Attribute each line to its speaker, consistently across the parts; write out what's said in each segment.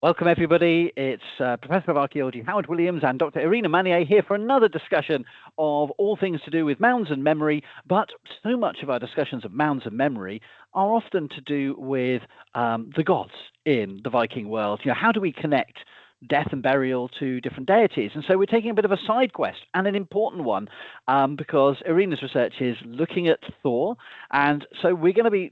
Speaker 1: Welcome, everybody. It's Professor of Archaeology Howard Williams and Dr. Irina-Maria here for another discussion of all things to do with mounds and memory. But so much of our discussions of mounds and memory are often to do with the gods in the Viking world. You know, how do we connect death and burial to different deities? And so we're taking a bit of a side quest, and an important one, because Irina's research is looking at Thor, and so we're going to be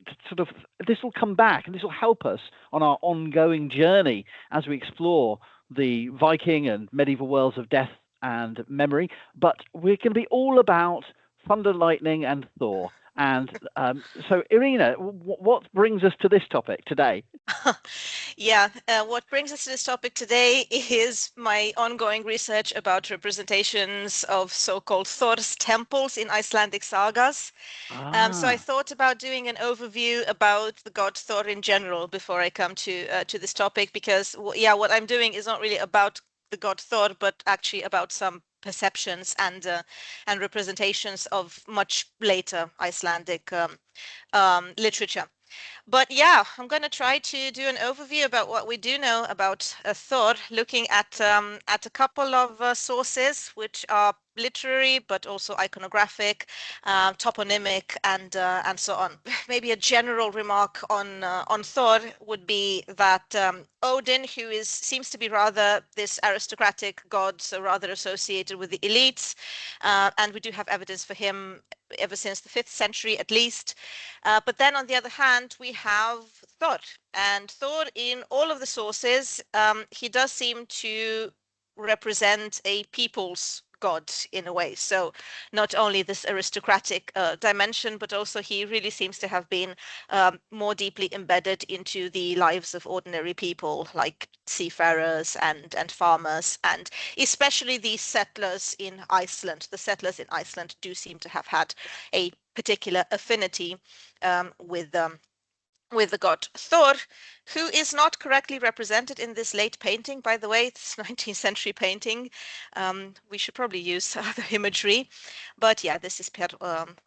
Speaker 1: this will come back and this will help us on our ongoing journey as we explore the Viking and medieval worlds of death and memory. But we're going to be all about thunder, lightning, and Thor. And so, Irina, what brings us to this topic today?
Speaker 2: What brings us to this topic today is my ongoing research about representations of so-called Thor's temples in Icelandic sagas. So I thought about doing an overview about the god Thor in general before I come to this topic, because what I'm doing is not really about the god Thor, but actually about some perceptions and representations of much later Icelandic literature. But yeah, I'm going to try to do an overview about what we do know about Thor, looking at a couple of sources which are literary but also iconographic, toponymic, and so on. Maybe a general remark on Thor would be that Odin, who seems to be rather this aristocratic god, so rather associated with the elites, and we do have evidence for him ever since the 5th century at least. But then on the other hand, we have Thor, and Thor in all of the sources, he does seem to represent a people's god in a way. So not only this aristocratic dimension, but also he really seems to have been more deeply embedded into the lives of ordinary people, like seafarers and farmers, and especially the settlers in Iceland. The settlers in Iceland do seem to have had a particular affinity with the god Thor, who is not correctly represented in this late painting, by the way. It's 19th century painting. We should probably use other imagery, but yeah, this is Per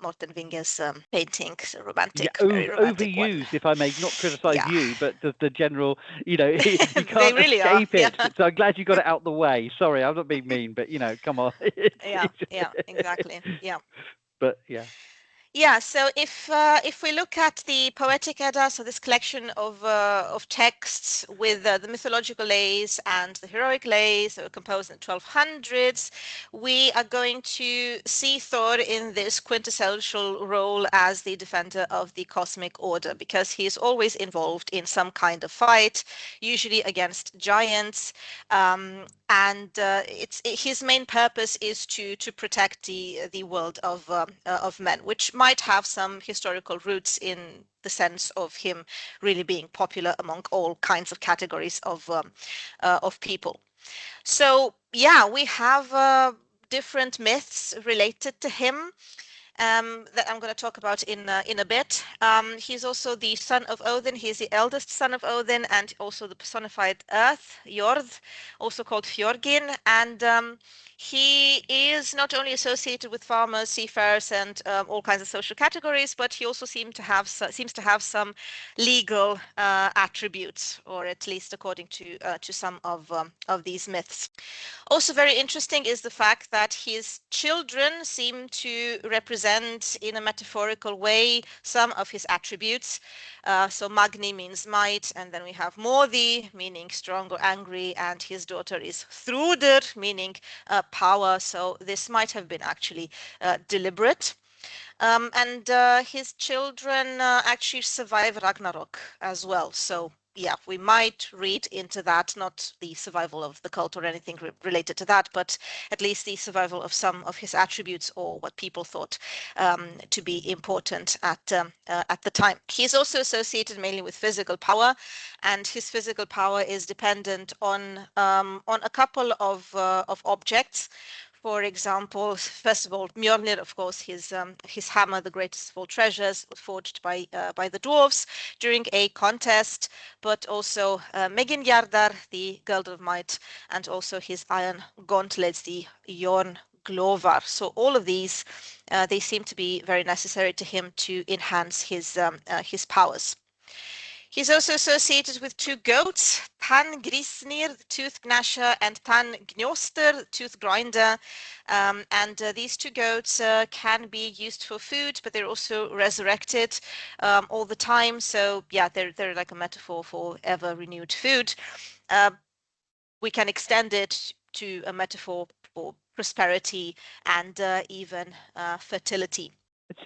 Speaker 2: Morten Winge's painting, so romantic, very romantic
Speaker 1: overused,
Speaker 2: one.
Speaker 1: if I may not criticize you, but the general, you can't
Speaker 2: really
Speaker 1: escape it.
Speaker 2: Yeah.
Speaker 1: So I'm glad you got it out the way. Sorry, I'm not being mean, but come on.
Speaker 2: Yeah, exactly. Yeah.
Speaker 1: But yeah.
Speaker 2: Yeah, so if we look at the Poetic Edda, so this collection of texts with the mythological lays and the heroic lays that were composed in the 1200s, we are going to see Thor in this quintessential role as the defender of the cosmic order, because he is always involved in some kind of fight, usually against giants, and his main purpose is to protect the world of men, which might have some historical roots in the sense of him really being popular among all kinds of categories of people. So yeah, we have different myths related to him that I'm going to talk about in a bit. He's also the son of Odin. He's the eldest son of Odin, and also the personified earth, Jord, also called Fjorgyn. And he is not only associated with farmers, seafarers, and all kinds of social categories, but he also seems to have some legal attributes, or at least according to some of these myths. Also very interesting is the fact that his children seem to represent in a metaphorical way some of his attributes. So Magni means might, and then we have Modi, meaning strong or angry, and his daughter is Thruder, meaning power. So this might have been actually deliberate. And his children actually survive Ragnarok as well. So yeah, we might read into that, not the survival of the cult or anything related to that, but at least the survival of some of his attributes, or what people thought to be important at the time. He's also associated mainly with physical power, and his physical power is dependent on a couple of objects. For example, first of all, Mjöllnir, of course, his hammer, the greatest of all treasures, was forged by the dwarves during a contest, but also Meginjardar, the Girdle of Might, and also his iron gauntlets, the Jorn Glovar. So all of these, they seem to be very necessary to him to enhance his powers. He's also associated with two goats, Pan-Grisnir, the tooth gnasher, and Pan-Gnjoster, the tooth grinder. And these two goats can be used for food, but they're also resurrected all the time. So yeah, they're like a metaphor for ever renewed food. We can extend it to a metaphor for prosperity and even fertility.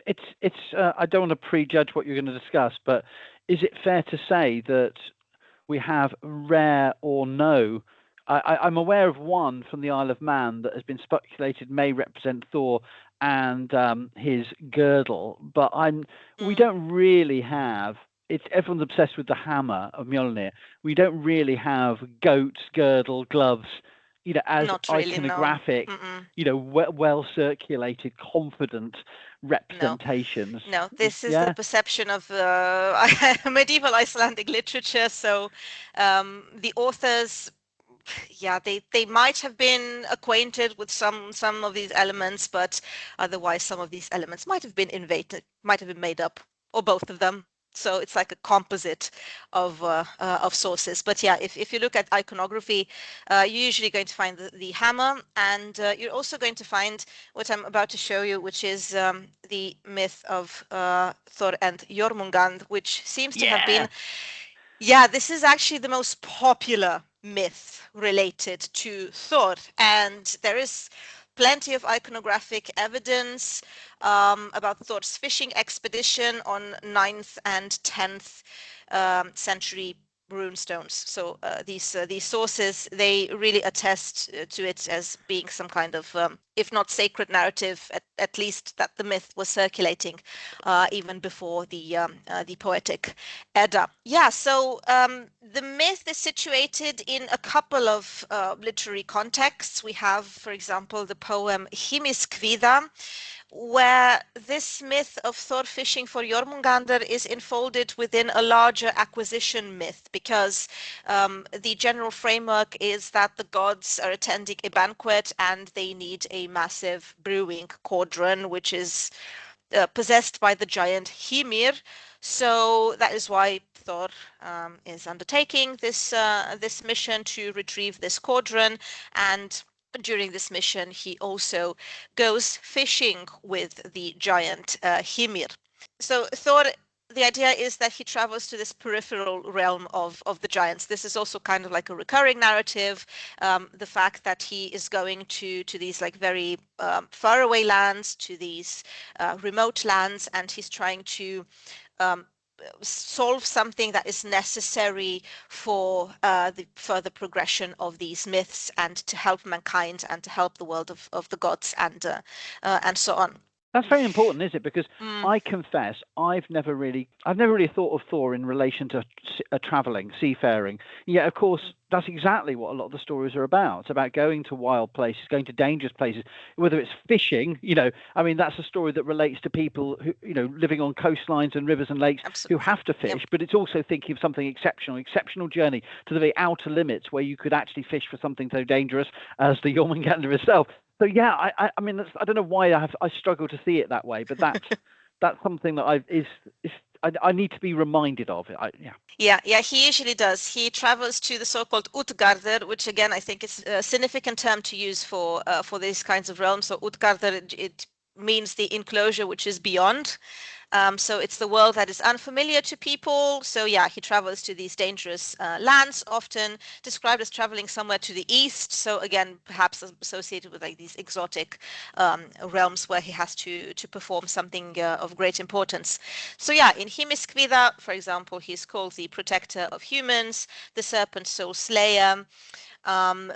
Speaker 1: I don't want to prejudge what you're going to discuss, but is it fair to say that we have rare or no? I'm aware of one from the Isle of Man that has been speculated may represent Thor and his girdle, but we don't really have. It's everyone's obsessed with the hammer of Mjöllnir. We don't really have goats, girdle, gloves, as
Speaker 2: Not really,
Speaker 1: iconographic,
Speaker 2: no.
Speaker 1: well circulated, confident representations.
Speaker 2: No, this is
Speaker 1: Yeah.
Speaker 2: the perception of medieval Icelandic literature. So the authors, yeah, they might have been acquainted with some of these elements, but otherwise some of these elements might have been invented, might have been made up, or both of them. So it's like a composite of sources. But yeah, if you look at iconography, you're usually going to find the hammer, and you're also going to find what I'm about to show you, which is the myth of Thor and Jormungand, which seems to have been, yeah, this is actually the most popular myth related to Thor, and there is plenty of iconographic evidence about Thor's fishing expedition on 9th and 10th century runestones. So these sources, they really attest to it as being some kind of, if not sacred narrative, at least that the myth was circulating even before the poetic Edda. Yeah, so the myth is situated in a couple of literary contexts. We have, for example, the poem Hymiskvida, where this myth of Thor fishing for Jormungandr is enfolded within a larger acquisition myth, because the general framework is that the gods are attending a banquet and they need a massive brewing cauldron, which is possessed by the giant Hymir. So that is why Thor is undertaking this mission to retrieve this cauldron, and during this mission he also goes fishing with the giant Hymir. So Thor, the idea is that he travels to this peripheral realm of the giants. This is also kind of like a recurring narrative. The fact that he is going to these like very faraway lands, to these remote lands, and he's trying to solve something that is necessary for the further progression of these myths, and to help mankind and to help the world of the gods and so on.
Speaker 1: That's very important, is it? Because I confess, I've never really thought of Thor in relation to traveling, seafaring. Yeah, of course, that's exactly what a lot of the stories are about. It's about going to wild places, going to dangerous places, whether it's fishing, I mean, that's a story that relates to people who, living on coastlines and rivers and lakes. Absolutely. Who have to fish, yep. But it's also thinking of something exceptional journey to the very outer limits where you could actually fish for something so dangerous as the Jormungandr itself. So yeah, I mean, I don't know why I struggle to see it that way, but that's something that I need to be reminded of.
Speaker 2: Yeah, he usually does. He travels to the so-called Utgarður, which again I think is a significant term to use for these kinds of realms. So Utgarður, it means the enclosure which is beyond. So it's the world that is unfamiliar to people. So yeah, he travels to these dangerous lands, often described as traveling somewhere to the east. So again, perhaps associated with like these exotic realms where he has to perform something of great importance. So yeah, in Hymiskvida, for example, he's called the protector of humans, the serpent soul slayer.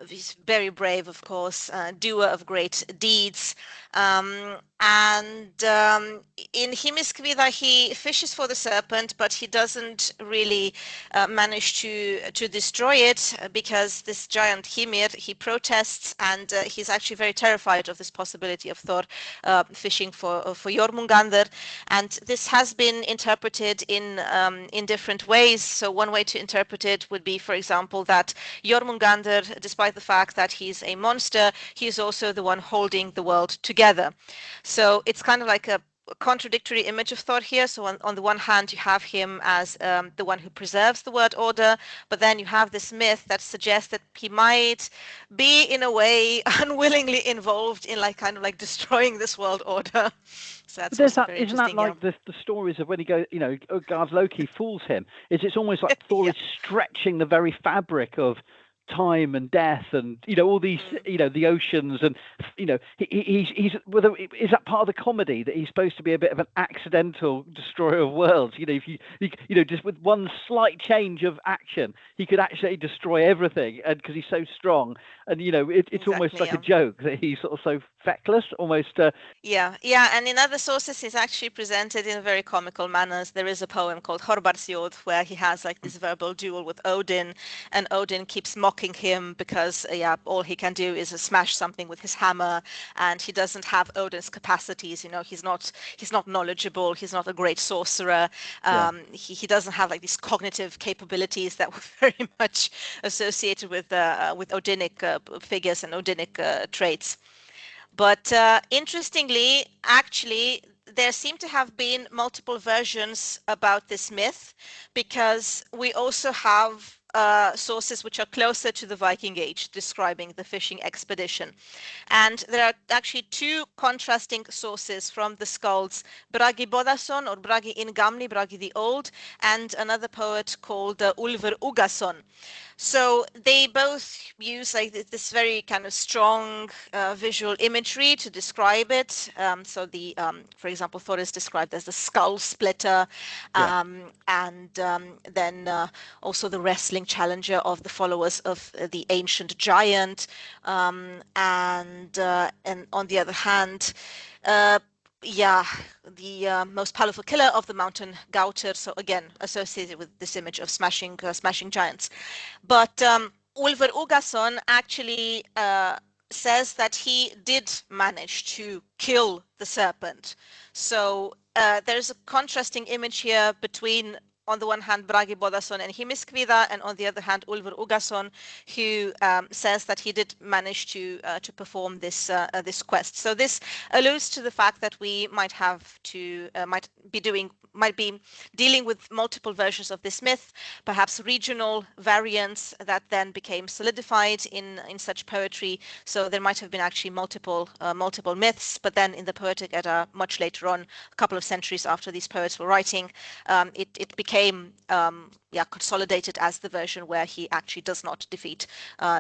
Speaker 2: He's very brave, of course, doer of great deeds. And in Hymiskvida, he fishes for the serpent, but he doesn't really manage to destroy it, because this giant Hymir, he protests, and he's actually very terrified of this possibility of Thor fishing for Jormungandr. And this has been interpreted in different ways. So one way to interpret it would be, for example, that Jormungandr, despite the fact that he's a monster, he's also the one holding the world together. So it's kind of like a contradictory image of Thor here. So on the one hand, you have him as the one who preserves the world order, but then you have this myth that suggests that he might be, in a way, unwillingly involved in kind of destroying this world order. So that's also very
Speaker 1: Isn't that
Speaker 2: interesting.
Speaker 1: like the stories of when he goes, God Loki fools him? It's almost like Thor is stretching the very fabric of time and death and all these the oceans and he's whether is that part of the comedy that he's supposed to be a bit of an accidental destroyer of worlds? If you just with one slight change of action he could actually destroy everything, and because he's so strong, and it's almost like a joke that he's sort of so feckless almost.
Speaker 2: And in other sources he's actually presented in very comical manners. There is a poem called Horbarsjod where he has this verbal duel with Odin, and Odin keeps mocking him because all he can do is smash something with his hammer, and he doesn't have Odin's capacities. He's not knowledgeable, he's not a great sorcerer. He doesn't have these cognitive capabilities that were very much associated with Odinic figures and Odinic traits. But interestingly, actually, there seem to have been multiple versions about this myth, because we also have sources which are closer to the Viking Age describing the fishing expedition. And there are actually two contrasting sources from the skalds Bragi Bodason, or Bragi Ingamni, Bragi the Old, and another poet called Ulfr Ugason. So they both use this very kind of strong visual imagery to describe it. So for example, Thor is described as the skull splitter, and then also the wrestling challenger of the followers of the ancient giant, and on the other hand, the most powerful killer of the mountain Gauter. So again, associated with this image of smashing giants. But Ulfr Ugason actually says that he did manage to kill the serpent. So there's a contrasting image here between, on the one hand, Bragi Bodason and Himiskvida, and on the other hand, Ulfr Ugason, who says that he did manage to perform this quest. So this alludes to the fact that we might be dealing with multiple versions of this myth, perhaps regional variants that then became solidified in such poetry. So there might have been actually multiple myths, but then in the Poetic Edda, much later on, a couple of centuries after these poets were writing, it became consolidated as the version where he actually does not defeat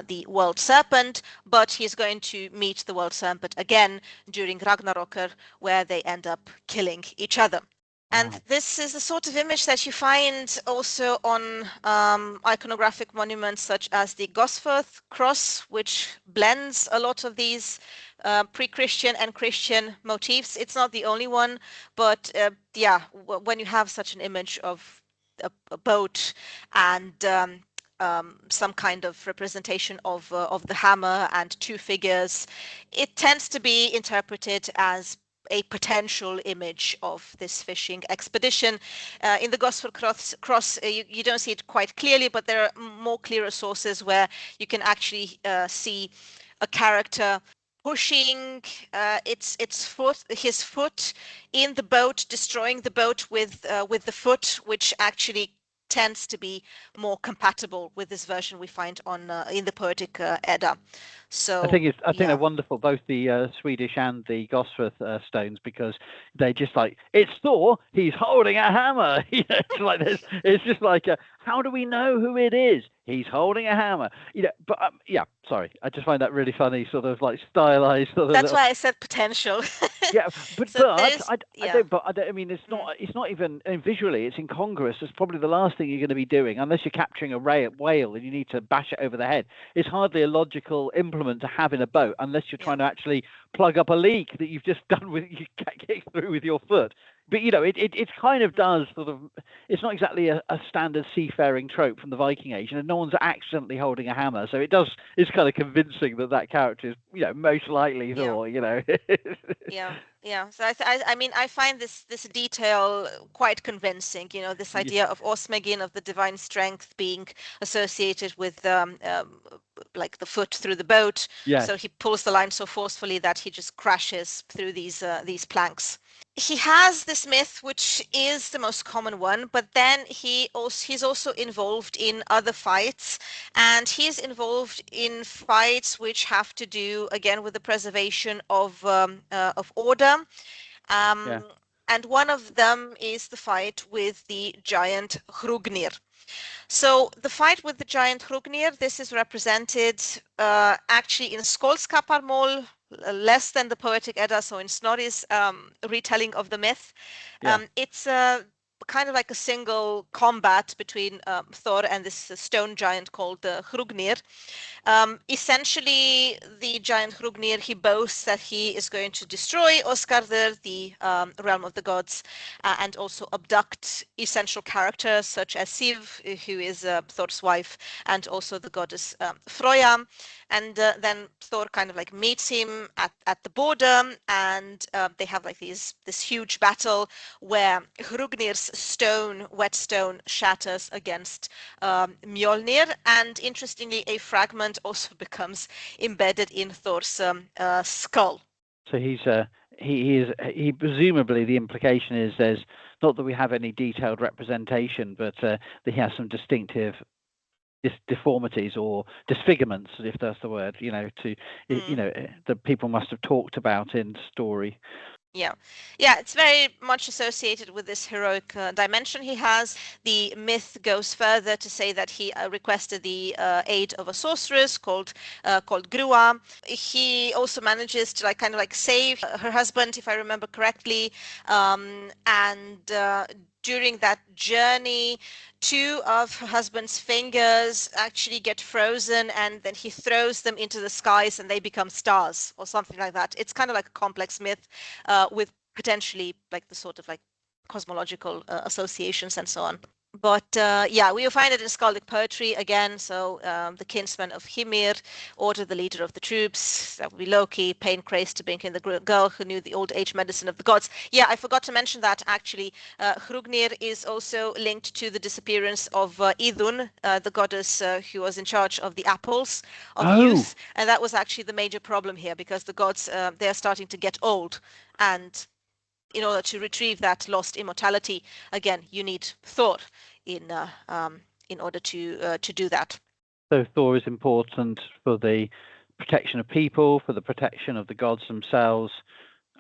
Speaker 2: the world serpent, but he's going to meet the world serpent again during Ragnarok, where they end up killing each other. And this is the sort of image that you find also on iconographic monuments such as the Gosforth cross, which blends a lot of these pre-Christian and Christian motifs. It's not the only one, but when you have such an image of a boat and some kind of representation of the hammer and two figures, it tends to be interpreted as a potential image of this fishing expedition. In the Gospel Cross, you don't see it quite clearly, but there are more clearer sources where you can actually see a character pushing his foot in the boat, destroying the boat with the foot, which actually tends to be more compatible with this version we find in the Poetic Edda. So
Speaker 1: I think they're wonderful, both the Swedish and the Gosforth stones, because they're just like, it's Thor, he's holding a hammer. It's like this. It's just like, how do we know who it is? He's holding a hammer. But sorry, I just find that really funny, sort of like stylized.
Speaker 2: That's why I said potential.
Speaker 1: I mean, it's not even visually. It's incongruous. It's probably the last thing you're going to be doing, unless you're capturing a whale and you need to bash it over the head. It's hardly a logical implement to have in a boat, unless you're trying to actually plug up a leak that you've just done with you kick through with your foot. But it kind of does sort of. It's not exactly a standard seafaring trope from the Viking Age, and no one's accidentally holding a hammer. So it's kind of convincing that character is most likely Thor.
Speaker 2: So I mean, I find this detail quite convincing. This idea of Osmegin, of the divine strength, being associated with like the foot through the boat. So he pulls the line so forcefully that he just crashes through these planks. he has this myth, which is the most common one, but then he's also involved in other fights, and he's involved in fights which have to do again with the preservation of order.
Speaker 1: Yeah,
Speaker 2: And one of them is the fight with the giant Hrungnir. So the fight with the giant Hrungnir, this is represented actually in Skålskaparmál, less than the Poetic Edda, so in Snorri's retelling of the myth.
Speaker 1: yeah.
Speaker 2: It's kind of like a single combat between Thor and this stone giant called Hrungnir. Essentially, the giant Hrungnir, he boasts that he is going to destroy Oscardir, the realm of the gods, and also abduct essential characters such as Siv, who is Thor's wife, and also the goddess Freyja. And then Thor kind of like meets him at the border, and they have like this huge battle where Hrungnir's whetstone, shatters against Mjöllnir, and interestingly, a fragment also becomes embedded in Thor's skull.
Speaker 1: So he presumably the implication is there's not that we have any detailed representation, but that he has some distinctive deformities or disfigurements, if that's the word, that people must have talked about in story.
Speaker 2: Yeah, it's very much associated with this heroic dimension he has. The myth goes further to say that he requested the aid of a sorceress called Grua. He also manages to kind of save her husband, if I remember correctly, and during that journey, two of her husband's fingers actually get frozen, and then he throws them into the skies and they become stars or something like that. It's kind of like a complex myth with potentially the sort of cosmological associations and so on. But we will find it in skaldic poetry again. So the kinsman of Hymir, Order, the leader of the troops, that would be Loki, pain crazed to bring in the girl who knew the old age medicine of the gods. Yeah, I forgot to mention that actually. Hrungnir is also linked to the disappearance of Idun, the goddess who was in charge of the apples of youth. And that was actually the major problem here, because the gods, they are starting to get old. And in order to retrieve that lost immortality, again, you need Thor in order to do that.
Speaker 1: So Thor is important for the protection of people, for the protection of the gods themselves,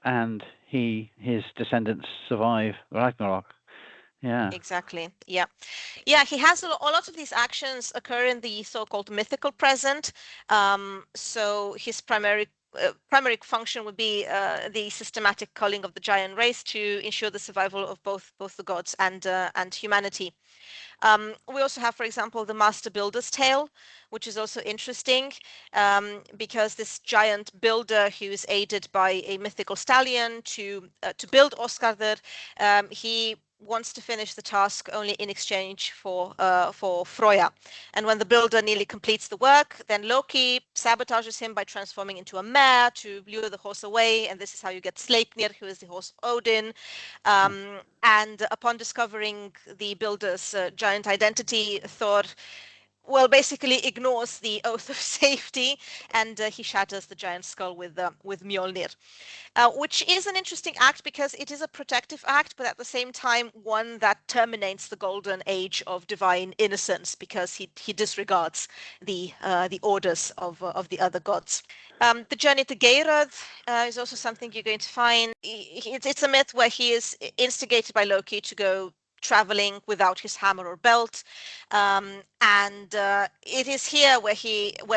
Speaker 1: and his descendants survive Ragnarok. Yeah.
Speaker 2: Exactly. Yeah. He has a lot of these actions occur in the so-called mythical present. So his primary function would be the systematic culling of the giant race to ensure the survival of both the gods and humanity. We also have, for example, the Master Builder's Tale, which is also interesting because this giant builder who is aided by a mythical stallion to build Oscardir, he wants to finish the task only in exchange for Freyja. And when the builder nearly completes the work, then Loki sabotages him by transforming into a mare to lure the horse away. And this is how you get Sleipnir, who is the horse of Odin. And upon discovering the builder's giant identity, Thor basically ignores the oath of safety, and he shatters the giant skull with Mjolnir, which is an interesting act because it is a protective act, but at the same time one that terminates the golden age of divine innocence, because he disregards the orders of the other gods. The journey to Geirröð is also something you're going to find. It's a myth where he is instigated by Loki to go traveling without his hammer or belt, and it is here where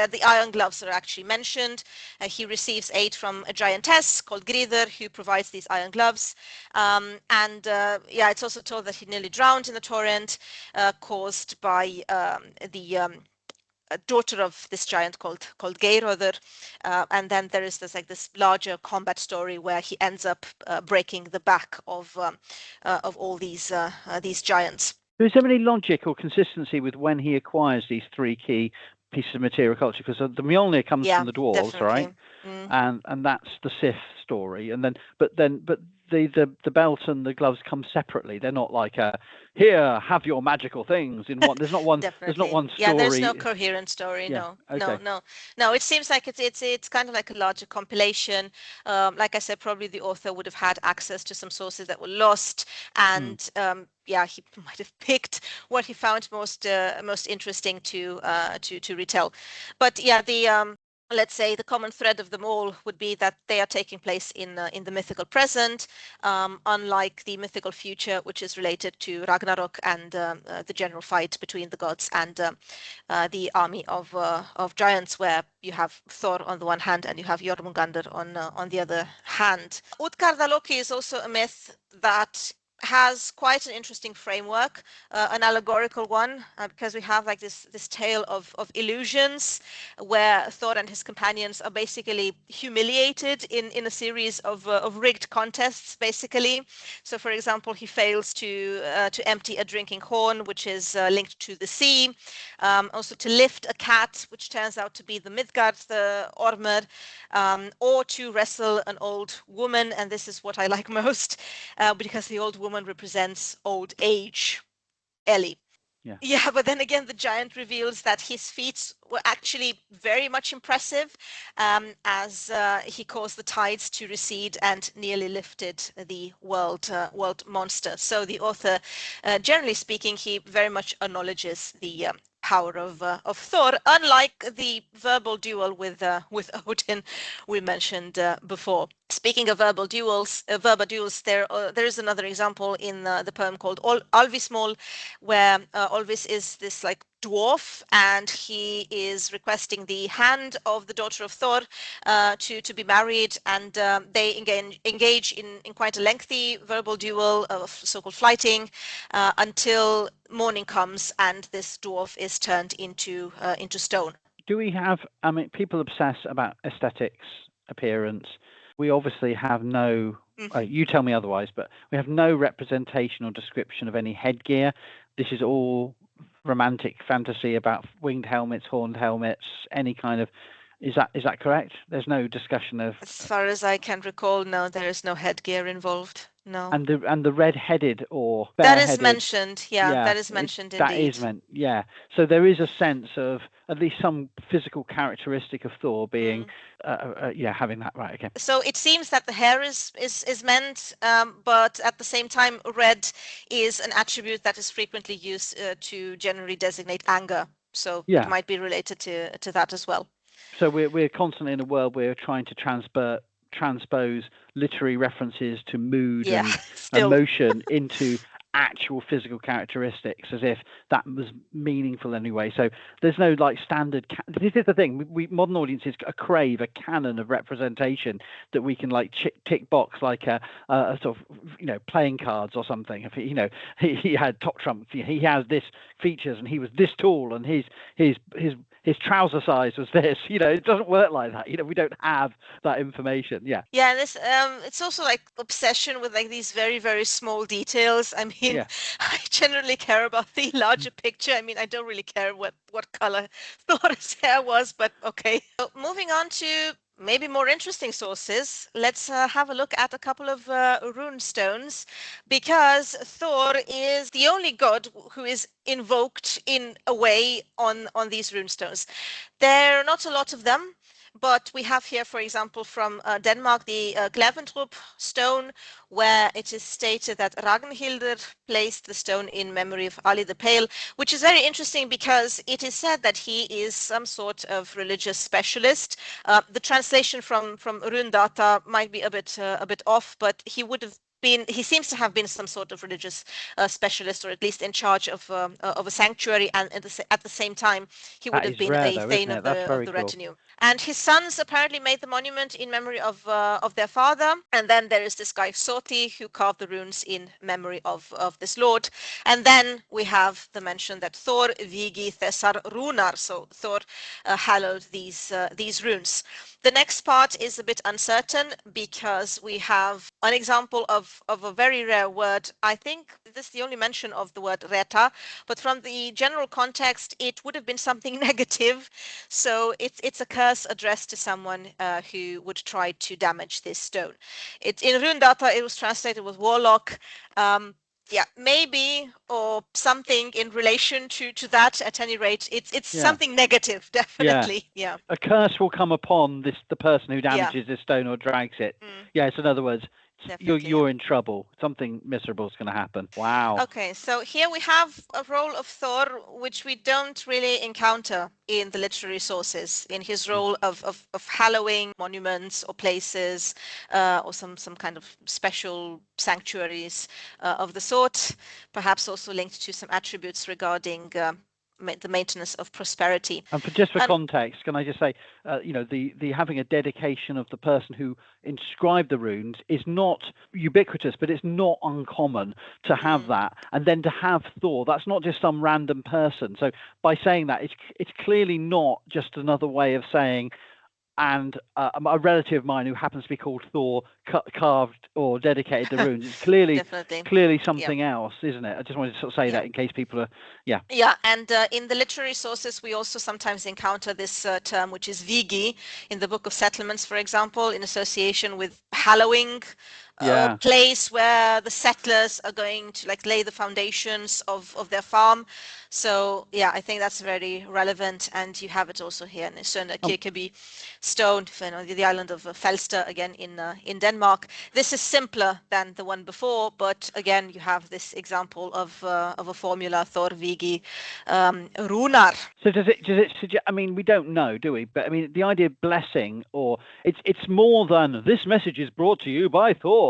Speaker 2: the iron gloves are actually mentioned. He receives aid from a giantess called Gridr, who provides these iron gloves, and it's also told that he nearly drowned in the torrent caused by the daughter of this giant called Geirröður, and then there is this larger combat story where he ends up breaking the back of all these giants.
Speaker 1: Is there any logic or consistency with when he acquires these three key pieces of material culture? Because the Mjolnir comes from the dwarves,
Speaker 2: definitely.
Speaker 1: right? And that's the Sif story. And then, but the belt and the gloves come separately. They're not like here, have your magical things in one. There's not one. There's not
Speaker 2: Definitely.
Speaker 1: one
Speaker 2: Yeah, there's no
Speaker 1: story.
Speaker 2: coherent story.
Speaker 1: Yeah.
Speaker 2: No, no,
Speaker 1: Okay.
Speaker 2: no, no. It seems like it's kind of like a larger compilation. Like I said, probably the author would have had access to some sources that were lost, and yeah, he might have picked what he found most interesting to retell. But yeah, the let's say the common thread of them all would be that they are taking place in the mythical present, unlike the mythical future, which is related to Ragnarok and the general fight between the gods and the army of giants, where you have Thor on the one hand and you have Jormungandr on the other hand. Utgardaloki is also a myth that has quite an interesting framework, an allegorical one, because we have like this tale of illusions where Thor and his companions are basically humiliated in a series of rigged contests, basically. So, for example, he fails to empty a drinking horn, which is linked to the sea. Also, to lift a cat, which turns out to be the Midgard, the Ormr, or to wrestle an old woman, and this is what I like most, because the old woman represents old age, Ellie.
Speaker 1: Yeah.
Speaker 2: Yeah, but then again, the giant reveals that his feats were actually very much impressive, as he caused the tides to recede and nearly lifted the world monster. So the author, generally speaking, he very much acknowledges the power of Thor, unlike the verbal duel with Odin we mentioned before. Speaking of verbal duels, there is another example in the poem called Alvismol, where Alvis is this like dwarf, and he is requesting the hand of the daughter of Thor to be married, and they engage in quite a lengthy verbal duel of so-called flighting until morning comes and this dwarf is turned into stone.
Speaker 1: Do we have? I mean, people obsess about aesthetics, appearance. We obviously have no. You tell me otherwise, but we have no representation or description of any headgear. This is all romantic fantasy about winged helmets, horned helmets, any kind of. Is that correct? There's no discussion of.
Speaker 2: As far as I can recall, no, there is no headgear involved. No.
Speaker 1: And the red-headed or
Speaker 2: That is
Speaker 1: bareheaded.
Speaker 2: mentioned, yeah,
Speaker 1: Yeah,
Speaker 2: that is mentioned
Speaker 1: that
Speaker 2: indeed.
Speaker 1: is meant. Yeah. So there is a sense of at least some physical characteristic of Thor being, yeah, having that right. Okay.
Speaker 2: So it seems that the hair is meant, but at the same time, red is an attribute that is frequently used to generally designate anger. So
Speaker 1: Yeah.
Speaker 2: it might be related to that as well.
Speaker 1: So we're constantly in a world where we're trying to transpose literary references to mood
Speaker 2: Yeah,
Speaker 1: and
Speaker 2: still.
Speaker 1: emotion into actual physical characteristics, as if that was meaningful anyway. So there's no like standard. This is the thing. We modern audiences crave a canon of representation that we can like tick box, like a sort of playing cards or something. If he had top trump, he has this features and he was this tall and his trouser size was this. It doesn't work like that. We don't have that information. Yeah.
Speaker 2: Yeah, and this it's also like obsession with like these very, very small details. I mean,
Speaker 1: Yeah.
Speaker 2: I generally care about the larger picture. I mean, I don't really care what color Thor's hair was, but okay. So moving on to maybe more interesting sources, let's have a look at a couple of rune stones, because Thor is the only god who is invoked in a way on these rune stones. There are not a lot of them, but we have here, for example, from Denmark, the Glaventrup stone, where it is stated that Ragnhildur placed the stone in memory of Ali the Pale, which is very interesting because it is said that he is some sort of religious specialist. The translation from Rundata might be a bit off, but he seems to have been some sort of religious specialist, or at least in charge of a sanctuary, and at the same time he would have been a thane of the retinue. And his sons apparently made the monument in memory of their father. And then there is this guy Soti who carved the runes in memory of this lord. And then we have the mention that Thor vigi thessar runar, so Thor hallowed these runes. The next part is a bit uncertain because we have an example of of a very rare word. I think this is the only mention of the word reta, but from the general context, it would have been something negative. So it's a curse addressed to someone who would try to damage this stone. In rune data, it was translated with warlock. Yeah, maybe, or something in relation to that. At any rate, it's something negative, definitely. Yeah.
Speaker 1: A curse will come upon the person who
Speaker 2: Yeah.
Speaker 1: damages this stone or drags it. Yeah, so in other words, you're in trouble. Something miserable is going to happen. Wow.
Speaker 2: Okay, so here we have a role of Thor, which we don't really encounter in the literary sources, in his role of hallowing monuments or places, or some kind of special sanctuaries of the sort, perhaps also linked to some attributes regarding the maintenance of prosperity.
Speaker 1: And for context, can I just say, the having a dedication of the person who inscribed the runes is not ubiquitous, but it's not uncommon to have that. And then to have Thor, that's not just some random person. So by saying that, it's clearly not just another way of saying, and a relative of mine who happens to be called Thor carved or dedicated the runes. It's clearly something else, isn't it? I just wanted to sort of say that in case people are,
Speaker 2: Yeah, and in the literary sources, we also sometimes encounter this term, which is vigi, in the Book of Settlements, for example, in association with hallowing, a place where the settlers are going to lay the foundations of their farm. So yeah, I think that's very relevant, and you have it also here in Sønder Kirkeby stone, the island of Falster, again in Denmark. This is simpler than the one before, but again you have this example of a formula, Thor Vigi Runar.
Speaker 1: So does it suggest? I mean, we don't know, do we? But I mean, the idea of blessing, or it's more than this message is brought to you by Thor.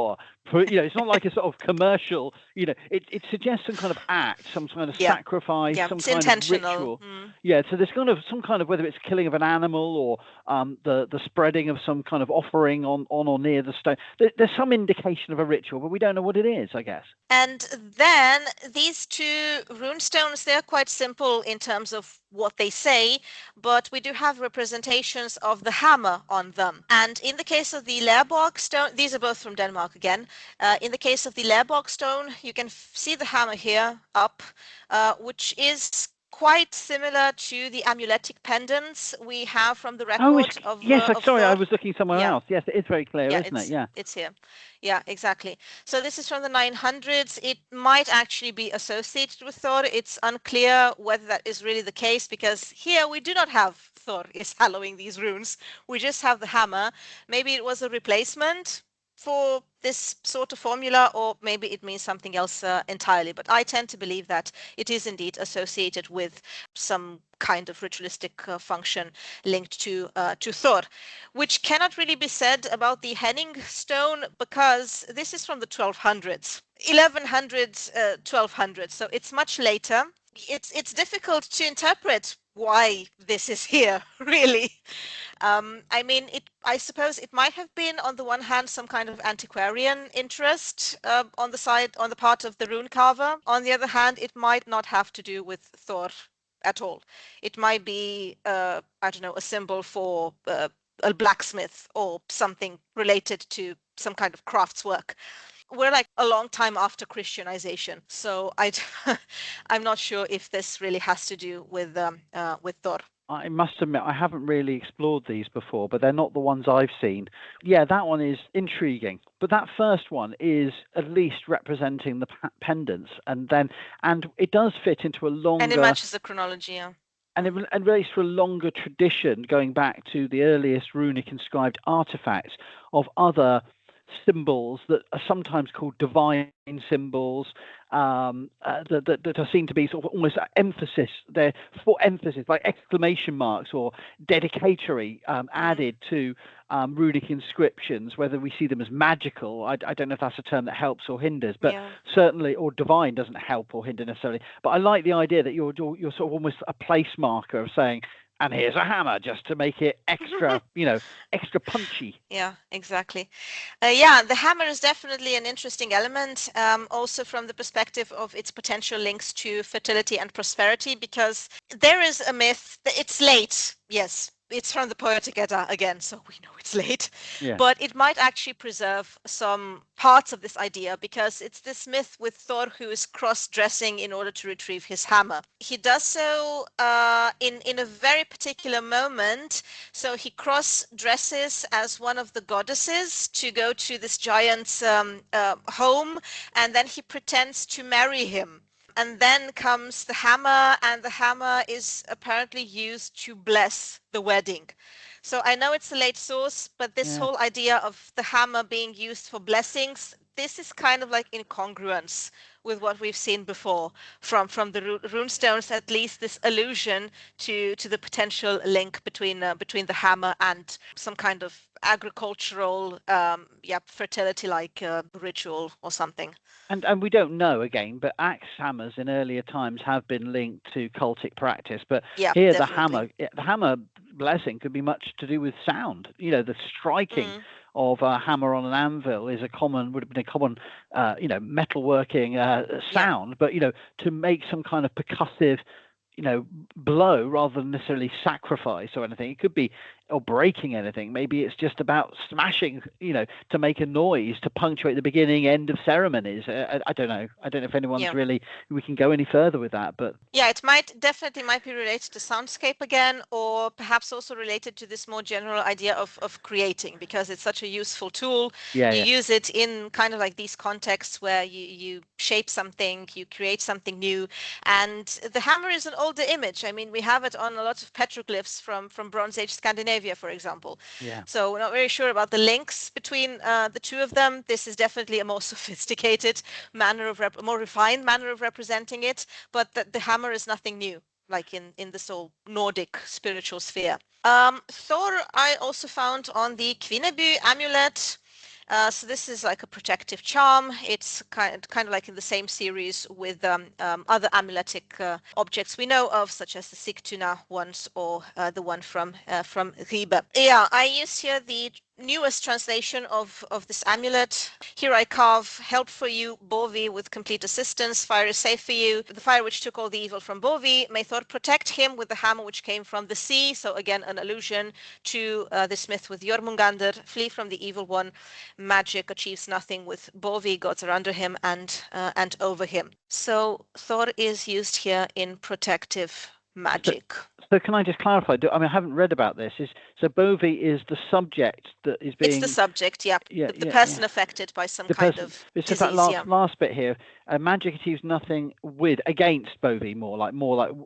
Speaker 1: It's not like a sort of commercial. It suggests some kind of act, some kind of sacrifice, some kind of ritual. Yeah. So there's kind of some kind of, whether it's killing of an animal or the spreading of some kind of offering on or near the stone. There's some indication of a ritual, but we don't know what it is, I guess.
Speaker 2: And then these two rune stones, they're quite simple in terms of what they say, but we do have representations of the hammer on them. And in the case of the Lerborg stone, these are both from Denmark again. In the case of the Lerborg stone, you can see the hammer here up, which is quite similar to the amuletic pendants we have from the record of
Speaker 1: sorry,
Speaker 2: Thor.
Speaker 1: I was looking somewhere else. Yes, it is very clear, isn't it? Yeah,
Speaker 2: it's here. Yeah, exactly. So this is from the 900s. It might actually be associated with Thor. It's unclear whether that is really the case, because here we do not have Thor is hallowing these runes. We just have the hammer. Maybe it was a replacement for this sort of formula, or maybe it means something else entirely. But I tend to believe that it is indeed associated with some kind of ritualistic function linked to Thor, which cannot really be said about the Henning stone, because this is from the 1200s, 1100s, 1200s. So it's much later. It's difficult to interpret why this is here, really. I mean, I suppose it might have been, on the one hand, some kind of antiquarian interest on the part of the rune carver. On the other hand, it might not have to do with Thor at all. It might be, I don't know, a symbol for a blacksmith or something related to some kind of crafts work. We're like a long time after Christianization, so I'm not sure if this really has to do with Thor.
Speaker 1: I must admit, I haven't really explored these before, but they're not the ones I've seen. Yeah, that one is intriguing, but that first one is at least representing the pendants, and it does fit into a longer.
Speaker 2: And it matches the chronology, yeah.
Speaker 1: And it relates to a longer tradition going back to the earliest runic inscribed artifacts of other symbols that are sometimes called divine symbols, that are seen to be sort of almost emphasis. They're for emphasis, like exclamation marks or dedicatory added to runic inscriptions. Whether we see them as magical, I don't know if that's a term that helps or hinders, but certainly, or divine doesn't help or hinder necessarily. But I like the idea that you're sort of almost a place marker of saying, and here's a hammer, just to make it extra, extra punchy.
Speaker 2: Yeah, exactly. The hammer is definitely an interesting element, also from the perspective of its potential links to fertility and prosperity, because there is a myth that it's late, yes, it's from the Poetic Edda again, so we know it's late.
Speaker 1: Yeah.
Speaker 2: But it might actually preserve some parts of this idea, because it's this myth with Thor who is cross-dressing in order to retrieve his hammer. He does so in a very particular moment. So he cross-dresses as one of the goddesses to go to this giant's home, and then he pretends to marry him. And then comes the hammer, and the hammer is apparently used to bless the wedding. So I know it's a late source, but this
Speaker 1: Yeah.
Speaker 2: whole idea of the hammer being used for blessings, this is kind of like incongruence with what we've seen before from the runestones, at least this allusion to the potential link between the hammer and some kind of agricultural fertility like ritual or something.
Speaker 1: And we don't know again, but axe hammers in earlier times have been linked to cultic practice. But
Speaker 2: Yeah,
Speaker 1: here
Speaker 2: definitely.
Speaker 1: the hammer blessing could be much to do with sound. The striking of a hammer on an anvil would have been a common, metalworking sound. But to make some kind of percussive, blow rather than necessarily sacrifice or anything. It could be, or breaking anything. Maybe it's just about smashing, to make a noise to punctuate the beginning, end of ceremonies. I don't know. I don't know if anyone's really, we can go any further with that, but.
Speaker 2: Yeah, it might be related to soundscape again, or perhaps also related to this more general idea of creating, because it's such a useful tool.
Speaker 1: You
Speaker 2: use it in kind of like these contexts where you shape something, you create something new. And the hammer is an older image. I mean, we have it on a lot of petroglyphs from Bronze Age Scandinavia, for example.
Speaker 1: Yeah.
Speaker 2: So we're not very sure about the links between the two of them. This is definitely a more sophisticated more refined manner of representing it, but the hammer is nothing new, like in this whole Nordic spiritual sphere. Thor I also found on the Kvinnebu amulet. So this is like a protective charm. It's kind of like in the same series with other amuletic objects we know of, such as the Sigtuna ones, or the one from Ribe. Yeah, I used here the newest translation of this amulet. Here I carve help for you, Bovi, with complete assistance. Fire is safe for you. The fire which took all the evil from Bovi. May Thor protect him with the hammer which came from the sea. So again, an allusion to this myth with Jormungandr. Flee from the evil one. Magic achieves nothing with Bovi. Gods are under him and over him. So Thor is used here in protective magic.
Speaker 1: So can I just clarify? I haven't read about this. So Bovi is the subject that is being.
Speaker 2: It's the subject, yeah. The person affected by some kind of disease.
Speaker 1: That last bit here. Magic achieves nothing against Bovi, more like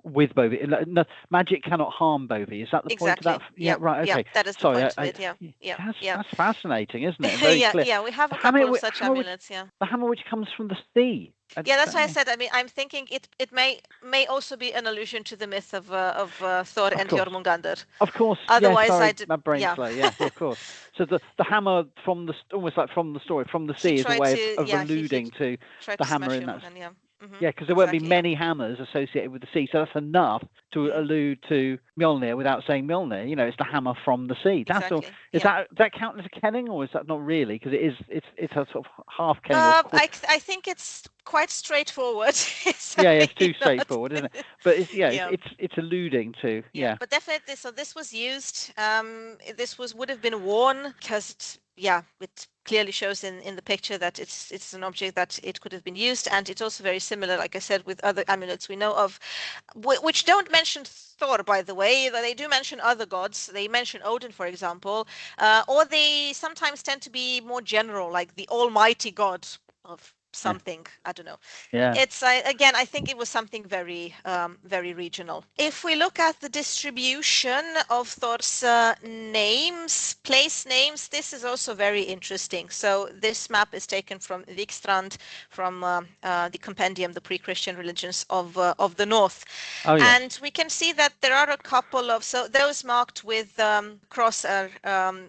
Speaker 1: with Bovi. Magic cannot harm Bovi. Is that the point of that?
Speaker 2: Yeah,
Speaker 1: right. Okay.
Speaker 2: Yeah, that is the point of it. Yeah.
Speaker 1: That's fascinating, isn't it? Very clear.
Speaker 2: Yeah. We have a couple of such amulets.
Speaker 1: The hammer which comes from the sea.
Speaker 2: Yeah, that's why I said. I mean, I'm thinking it may also be an allusion to the myth of Thor and Jormungandr.
Speaker 1: Of course.
Speaker 2: Otherwise,
Speaker 1: my brain's slow. Yeah, of course. So the hammer almost like from the story, from the sea, is a way of alluding to the hammer in that. Yeah, because there won't be many hammers associated with the sea, so that's enough to allude to Mjöllnir without saying Mjöllnir. It's the hammer from the sea. That's all. Does that count as a kenning, or is that not really? Because it's a sort of half kenning.
Speaker 2: I think it's quite straightforward.
Speaker 1: It's too straightforward, isn't it? But it's alluding to
Speaker 2: But definitely, so this was used. This would have been worn because it clearly shows in the picture that it's an object that it could have been used, and it's also very similar, like I said, with other amulets we know of, which don't mention Thor, by the way. They do mention other gods. They mention Odin, for example, or they sometimes tend to be more general, like the Almighty God of something. I don't know. It's again, I think it was something very very regional. If we look at the distribution of Thor's place names, this is also very interesting. So this map is taken from Wikstrand, from the compendium, the pre-Christian religions of the north. And we can see that there are a couple of, so those marked with cross are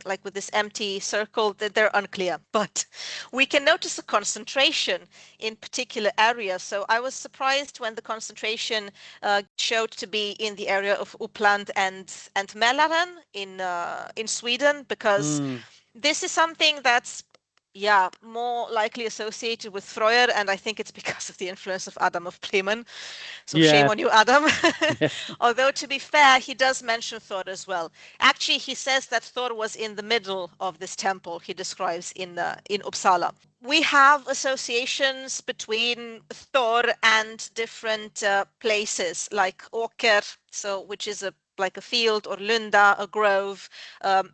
Speaker 2: like with this empty circle, that they're unclear, but we can notice a concentration in particular areas. So I was surprised when the concentration showed to be in the area of Uppland and Mälaren in Sweden, because this is something that's more likely associated with Freuer, and I think it's because of the influence of Adam of Bremen. So shame
Speaker 1: Yeah,
Speaker 2: on you, Adam.
Speaker 1: yeah.
Speaker 2: Although, to be fair, he does mention Thor as well. Actually, he says that Thor was in the middle of this temple he describes in Uppsala. We have associations between Thor and different places, like Åker, which is like a field, or Lunda, a grove,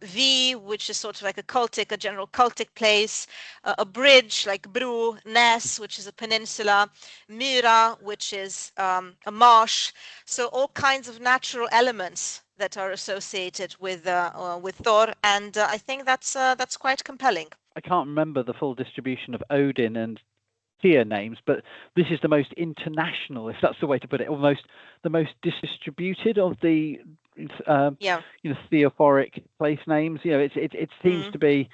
Speaker 2: V, which is sort of like a general cultic place, a bridge like Bro, Ness, which is a peninsula, Myra, which is a marsh. So all kinds of natural elements that are associated with Thor, and I think that's quite compelling.
Speaker 1: I can't remember the full distribution of Odin and Tyr names, but this is the most international, if that's the way to put it, almost the most distributed of the
Speaker 2: Yeah.
Speaker 1: theophoric place names. It seems
Speaker 2: Mm.
Speaker 1: to be,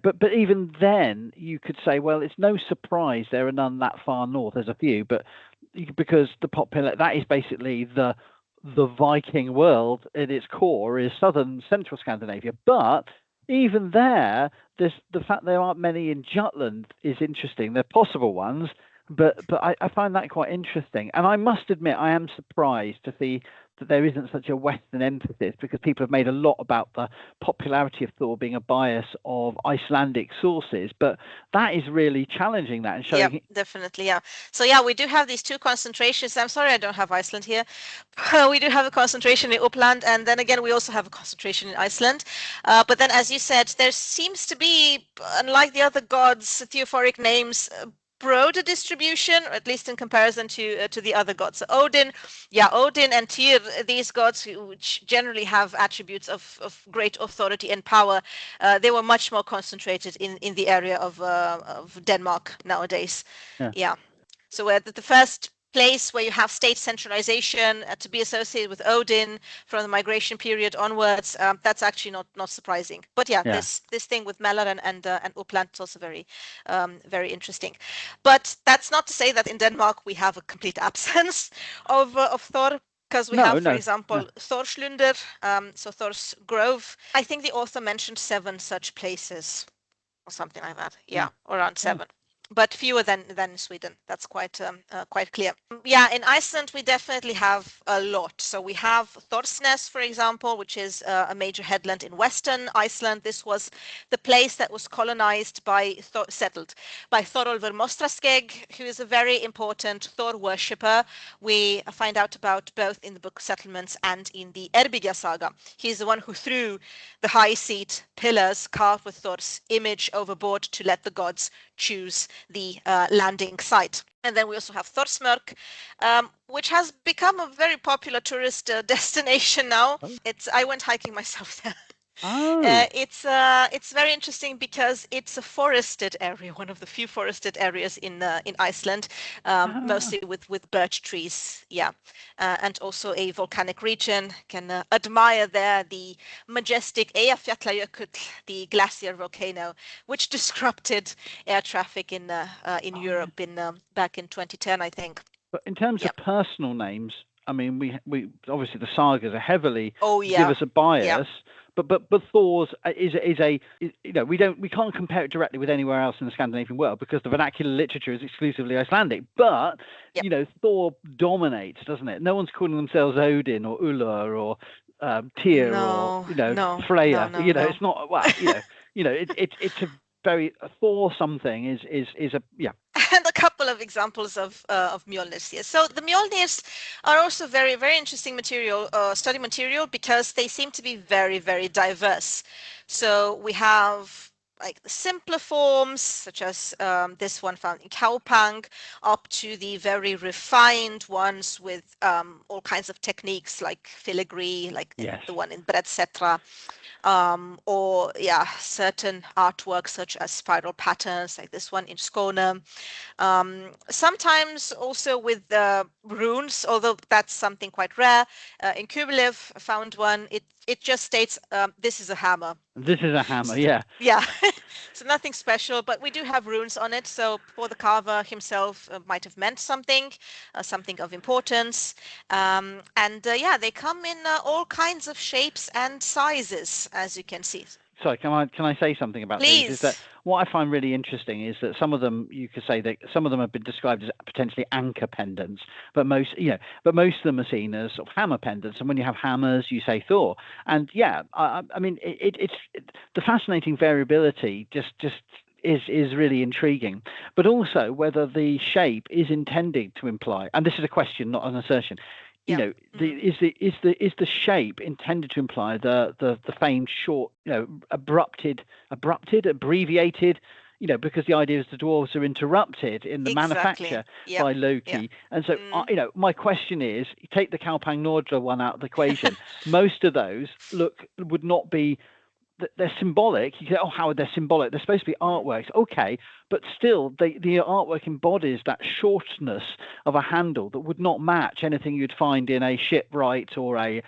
Speaker 1: but even then you could say, well, it's no surprise there are none that far north. There's a few, but because the popular, that is basically the Viking world at its core is southern central Scandinavia. But even there, the fact there aren't many in Jutland is interesting. They're possible ones, but I find that quite interesting. And I must admit, I am surprised to see that there isn't such a Western emphasis, because people have made a lot about the popularity of Thor being a bias of Icelandic sources. But that is really challenging that and
Speaker 2: Yep,
Speaker 1: showing.
Speaker 2: definitely. Yeah. So we do have these two concentrations. I'm sorry I don't have Iceland here. We do have a concentration in Uppland, and then again we also have a concentration in Iceland. But then, as you said, there seems to be, unlike the other gods, theophoric names, broader distribution, or at least in comparison to the other gods. So Odin and Tyr, these gods which generally have attributes of great authority and power, they were much more concentrated in the area of Denmark nowadays.
Speaker 1: Yeah,
Speaker 2: Yeah. So the first place where you have state centralization to be associated with Odin from the migration period onwards, that's actually not surprising. But yeah,
Speaker 1: yeah.
Speaker 2: this thing with Mellor and Uppland is also very interesting. But that's not to say that in Denmark we have a complete absence of Thor. Because we
Speaker 1: No,
Speaker 2: have, for
Speaker 1: no, no.
Speaker 2: example, Thorslundir, so Thor's Grove. I think the author mentioned 7 such places or something like that.
Speaker 1: Yeah,
Speaker 2: Yeah, around
Speaker 1: yeah.
Speaker 2: 7, but fewer than Sweden. That's quite clear. Yeah, in Iceland we definitely have a lot. So we have Thorsnes, for example, which is a major headland in western Iceland. This was the place that was colonized settled by Thorolfur Mostraskegg, who is a very important Thor worshipper. We find out about both in the Book of Settlements and in the Erbygja saga. He's the one who threw the high seat pillars carved with Thor's image overboard to let the gods choose the landing site. And then we also have Thorsmörk, which has become a very popular tourist destination now.
Speaker 1: Oh,
Speaker 2: I went hiking myself there.
Speaker 1: oh.
Speaker 2: It's very interesting because it's a forested area, one of the few forested areas in Iceland,
Speaker 1: Ah.
Speaker 2: mostly with birch trees. Yeah, and also a volcanic region. Can admire there the majestic Eyjafjallajökull, the glacier volcano, which disrupted air traffic in
Speaker 1: Oh, yeah.
Speaker 2: Europe back in 2010, I think.
Speaker 1: But in terms
Speaker 2: Yeah.
Speaker 1: of personal names, I mean, we obviously the sagas are heavily
Speaker 2: Oh
Speaker 1: give
Speaker 2: yeah.
Speaker 1: us a
Speaker 2: Yeah.
Speaker 1: bias, but Thor's we can't compare it directly with anywhere else in the Scandinavian world, because the vernacular literature is exclusively Icelandic. But
Speaker 2: Yep.
Speaker 1: Thor dominates, doesn't it? No one's calling themselves Odin or Ullr or Tyr or
Speaker 2: No, no, no,
Speaker 1: Freya.
Speaker 2: no, no.
Speaker 1: It's not, well, it's a very Thor something is a, yeah.
Speaker 2: And a couple of examples of Mjölnirs here. So the Mjölnirs are also very, very interesting study material, because they seem to be very, very diverse. So we have like the simpler forms, such as this one found in Kaupang, up to the very refined ones with all kinds of techniques like filigree, like
Speaker 1: Yes.
Speaker 2: the one in Bredsetra, or certain artworks such as spiral patterns like this one in Skåne. Sometimes also with runes, although that's something quite rare. In Kubilev, I found one. It just states this is a hammer.
Speaker 1: This is a hammer, yeah.
Speaker 2: Yeah, so nothing special, but we do have runes on it. So for the carver himself might have meant something, something of importance. And they come in all kinds of shapes and sizes, as you can see.
Speaker 1: Sorry, can I say something about these? Is that
Speaker 2: Please.
Speaker 1: what I find really interesting is that some of them, you could say that some of them have been described as potentially anchor pendants, but most of them are seen as sort of hammer pendants. And when you have hammers, you say Thor. And yeah, I mean, the fascinating variability just is really intriguing, but also whether the shape is intended to imply, and this is a question, not an assertion,
Speaker 2: Yeah.
Speaker 1: is the shape intended to imply the famed short, abbreviated, because the idea is the dwarves are interrupted in the
Speaker 2: Exactly.
Speaker 1: manufacture
Speaker 2: Yep.
Speaker 1: by
Speaker 2: Yeah.
Speaker 1: Loki. And so,
Speaker 2: Mm.
Speaker 1: my question is, you take the Kalpang Nordra one out of the equation. Most of those would not be, they're symbolic. You say, oh, Howard, they're symbolic. They're supposed to be
Speaker 2: Mm.
Speaker 1: artworks. Okay, but still, the artwork embodies that shortness of a handle that would not match anything you'd find in a shipwright or a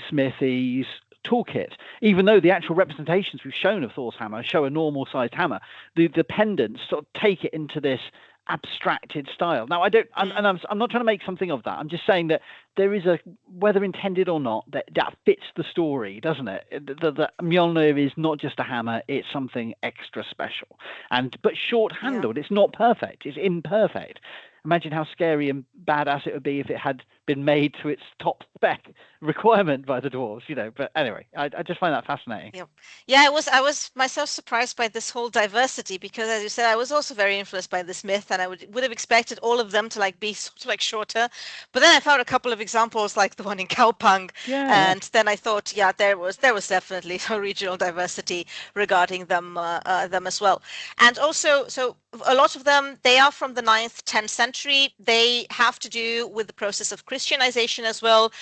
Speaker 1: smithy's toolkit. Even though the actual representations we've shown of Thor's hammer show a normal-sized hammer, the pendants sort of take it into this abstracted style. Now, I don't, and I'm not trying to make something of that. I'm just saying that there is whether intended or not, that fits the story, doesn't it? The Mjöllnir is not just a hammer; it's something extra special. But
Speaker 2: Yeah.
Speaker 1: short-handled, it's not perfect; it's imperfect. Imagine how scary and badass it would be if it had been made to its top spec requirement by the dwarves, But anyway, I just find that fascinating.
Speaker 2: Yeah. Yeah, I was myself surprised by this whole diversity because, as you said, I was also very influenced by this myth, and I would have expected all of them to like be sort of like shorter. But then I found a couple of examples like the one in Kaupang,
Speaker 1: Yeah, yeah.
Speaker 2: and then I thought, yeah, there was definitely some regional diversity regarding them as well. And also, so a lot of them, they are from the 9th, 10th century. They have to do with the process of Christianization as well.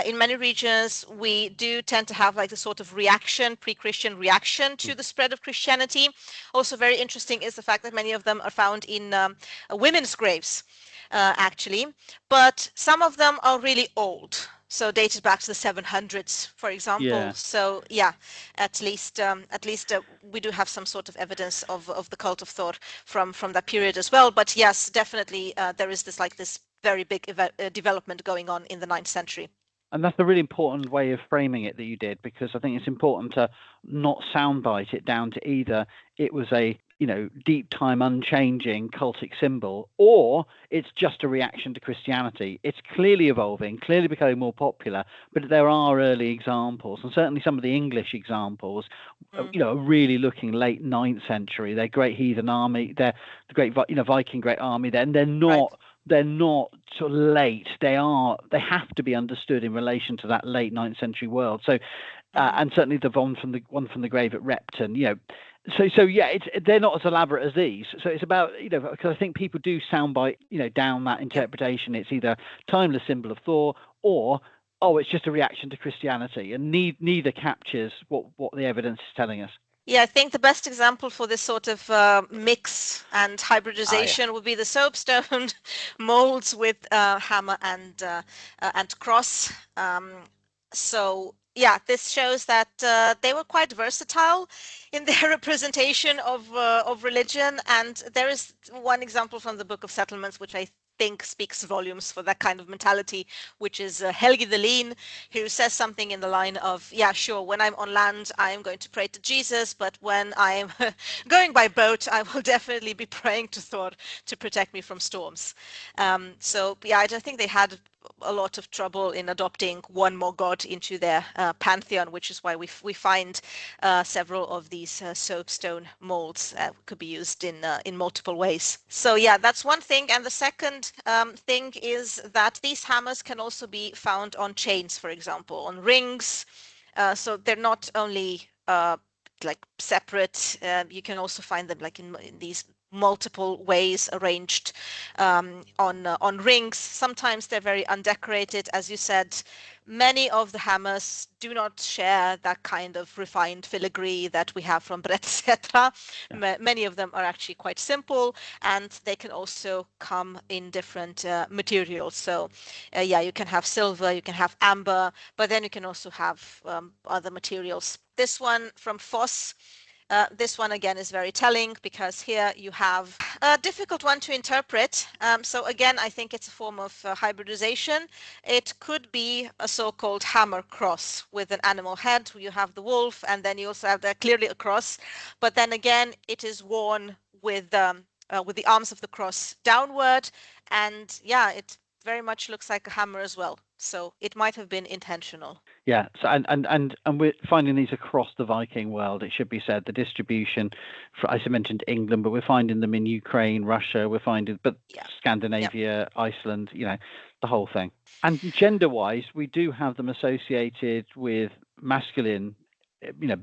Speaker 2: In many regions, we do tend to have like the sort of reaction, pre-Christian reaction to the spread of Christianity. Also very interesting is the fact that many of them are found in women's graves, actually, but some of them are really old. So dated back to the 700s, for example.
Speaker 1: Yeah.
Speaker 2: So yeah, at least we do have some sort of evidence of the cult of Thor from that period as well. But yes, definitely there is this very big development going on in the 9th century.
Speaker 1: And that's a really important way of framing it that you did, because I think it's important to not soundbite it down to either it was a deep time unchanging cultic symbol, or it's just a reaction to Christianity. It's clearly evolving, clearly becoming more popular, but there are early examples, and certainly some of the English examples, are really looking late 9th century. They're great heathen army, they're the great Viking great army. Then
Speaker 2: Right.
Speaker 1: they're not sort of late. They have to be understood in relation to that late 9th century world. So, and certainly the one from the grave at Repton, So yeah, they're not as elaborate as these. So it's about because I think people do soundbite down that
Speaker 2: Yep.
Speaker 1: interpretation. It's either timeless symbol of Thor, or oh, it's just a reaction to Christianity, and neither captures what the evidence is telling us.
Speaker 2: Yeah, I think the best example for this sort of mix and
Speaker 1: Ah, yeah.
Speaker 2: hybridization would be the soapstone molds with hammer and cross. So yeah, this shows that they were quite versatile in their representation of religion. And there is one example from the Book of Settlements, which I think speaks volumes for that kind of mentality, which is Helgi the Lean, who says something in the line of, yeah, sure, when I'm on land, I am going to pray to Jesus, but when I'm going by boat, I will definitely be praying to Thor to protect me from storms. So yeah, I don't think they had a lot of trouble in adopting one more god into their pantheon, which is why we find several of these soapstone molds could be used in multiple ways. So yeah, that's one thing. And the second thing is that these hammers can also be found on chains, for example, on rings. So they're not only like separate. You can also find them like in these multiple ways arranged on rings. Sometimes they're very undecorated, as you said. Many of the hammers do not share that kind of refined filigree that we have from Brett, etc.
Speaker 1: Yeah.
Speaker 2: Many of them are actually quite simple, and they can also come in different materials. So yeah, you can have silver, you can have amber, but then you can also have other materials. This one from Foss This one again is very telling because here you have a difficult one to interpret. So again, I think it's a form of hybridization. It could be a so-called hammer cross with an animal head. You have the wolf, and then you also have there clearly a cross. But then again, it is worn with the arms of the cross downward, and yeah, it very much looks like a hammer as well. So it might have been intentional.
Speaker 1: Yeah, so and we're finding these across the Viking world. It should be said the distribution, as I mentioned, England, but we're finding them in Ukraine, Russia. We're finding, but Scandinavia, Iceland, the whole thing. And gender-wise, we do have them associated with masculine,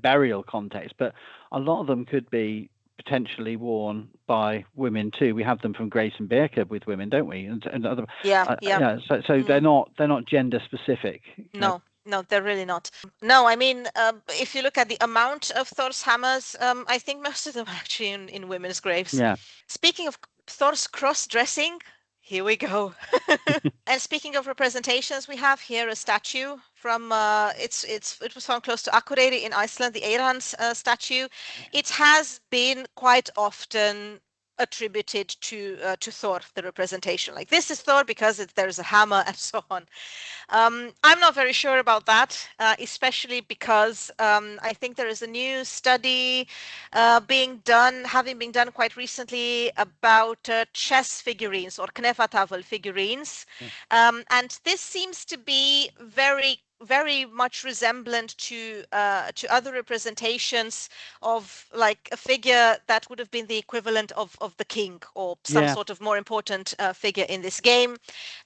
Speaker 1: burial context, but a lot of them could be potentially worn by women too. We have them from Grace and Birka with women, don't we? And other, So they're not gender specific.
Speaker 2: No, they're really not. No, I mean, if you look at the amount of Thor's hammers, I think most of them are actually in women's graves.
Speaker 1: Yeah.
Speaker 2: Speaking of Thor's cross-dressing, here we go. And speaking of representations, we have here a statue from it was found close to Akureyri in Iceland, the Eyrans statue. It has been quite often attributed to Thor, the representation. Like, this is Thor because there's a hammer and so on. I'm not very sure about that, especially because I think there is a new study having been done quite recently about chess figurines or knefatafel figurines. And this seems to be very much resemblant to other representations of like a figure that would have been the equivalent of the king or some sort of more important figure in this game.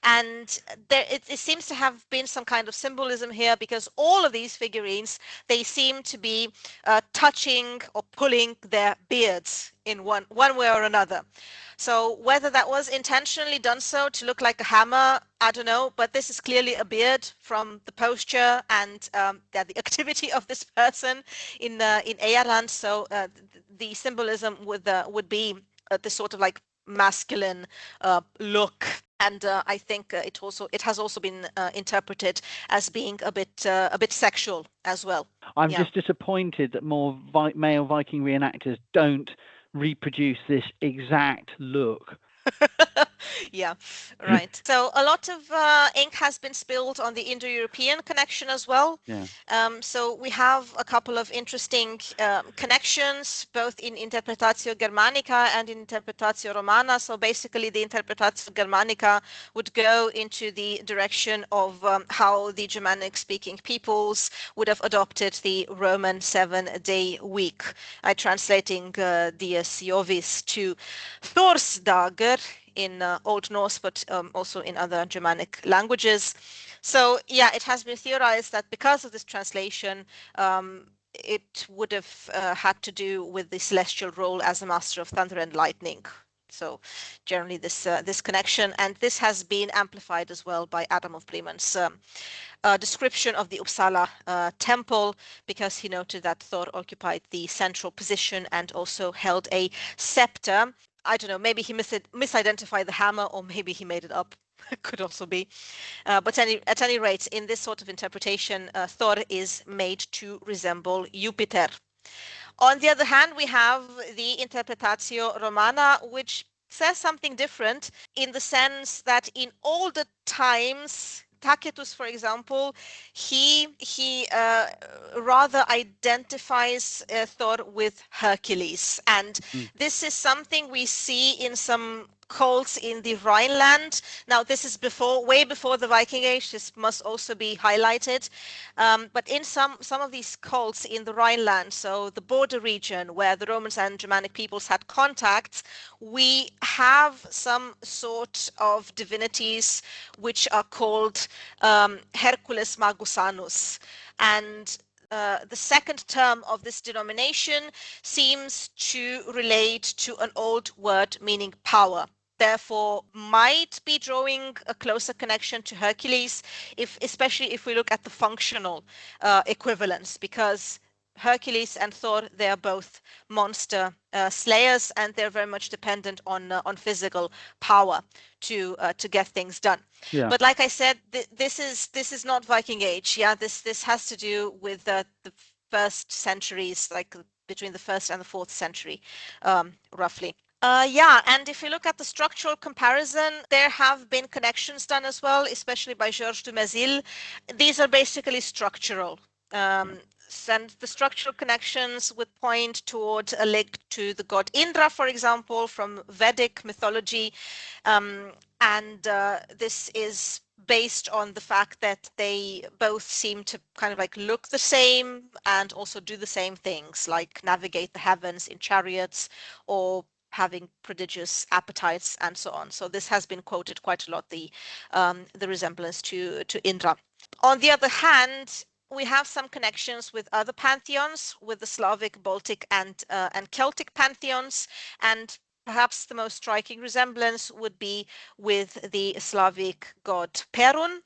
Speaker 2: And it seems to have been some kind of symbolism here, because all of these figurines, they seem to be touching or pulling their beards in one way or another. So whether that was intentionally done so to look like a hammer, I don't know, but this is clearly a beard from the posture and the activity of this person in Eyarland. So the symbolism would be this sort of like masculine look. And I think it has also been interpreted as being a bit sexual as well.
Speaker 1: I'm just disappointed that more male Viking reenactors don't reproduce this exact look.
Speaker 2: Yeah, right. So a lot of ink has been spilled on the Indo-European connection as well. So we have a couple of interesting connections, both in Interpretatio Germanica and in Interpretatio Romana. So basically the Interpretatio Germanica would go into the direction of how the Germanic-speaking peoples would have adopted the Roman 7-day week. I'm translating Dies Jovis to Thorsdager in Old Norse, but also in other Germanic languages. So yeah, it has been theorized that because of this translation, it would have had to do with the celestial role as a master of thunder and lightning. So generally this connection, and this has been amplified as well by Adam of Bremen's description of the Uppsala temple, because he noted that Thor occupied the central position and also held a scepter. I don't know, maybe he misidentified the hammer, or maybe he made it up. Could also be. But at any rate, in this sort of interpretation, Thor is made to resemble Jupiter. On the other hand, we have the Interpretatio Romana, which says something different, in the sense that in older times, Tacitus, for example, he rather identifies Thor with Hercules, and this is something we see in some cults in the Rhineland. Now, this is way before the Viking Age. This must also be highlighted. But in some of these cults in the Rhineland, so the border region where the Romans and Germanic peoples had contacts, we have some sort of divinities which are called Hercules Magusanus. And the second term of this denomination seems to relate to an old word meaning power. Therefore, might be drawing a closer connection to Hercules, especially if we look at the functional equivalence, because Hercules and Thor, they are both monster slayers, and they're very much dependent on physical power to get things done. But like I said, this is not Viking Age. Yeah, this has to do with the first centuries, like between the 1st and the 4th century, roughly. Yeah, and if you look at the structural comparison, there have been connections done as well, especially by Georges de Mézil. These are basically structural. And the structural connections would point towards a link to the god Indra, for example, from Vedic mythology. And this is based on the fact that they both seem to kind of like look the same and also do the same things, like navigate the heavens in chariots or having prodigious appetites and so on. So this has been quoted quite a lot, the resemblance to Indra. On the other hand, we have some connections with other pantheons, with the Slavic, Baltic, and Celtic pantheons, and perhaps the most striking resemblance would be with the Slavic god Perun.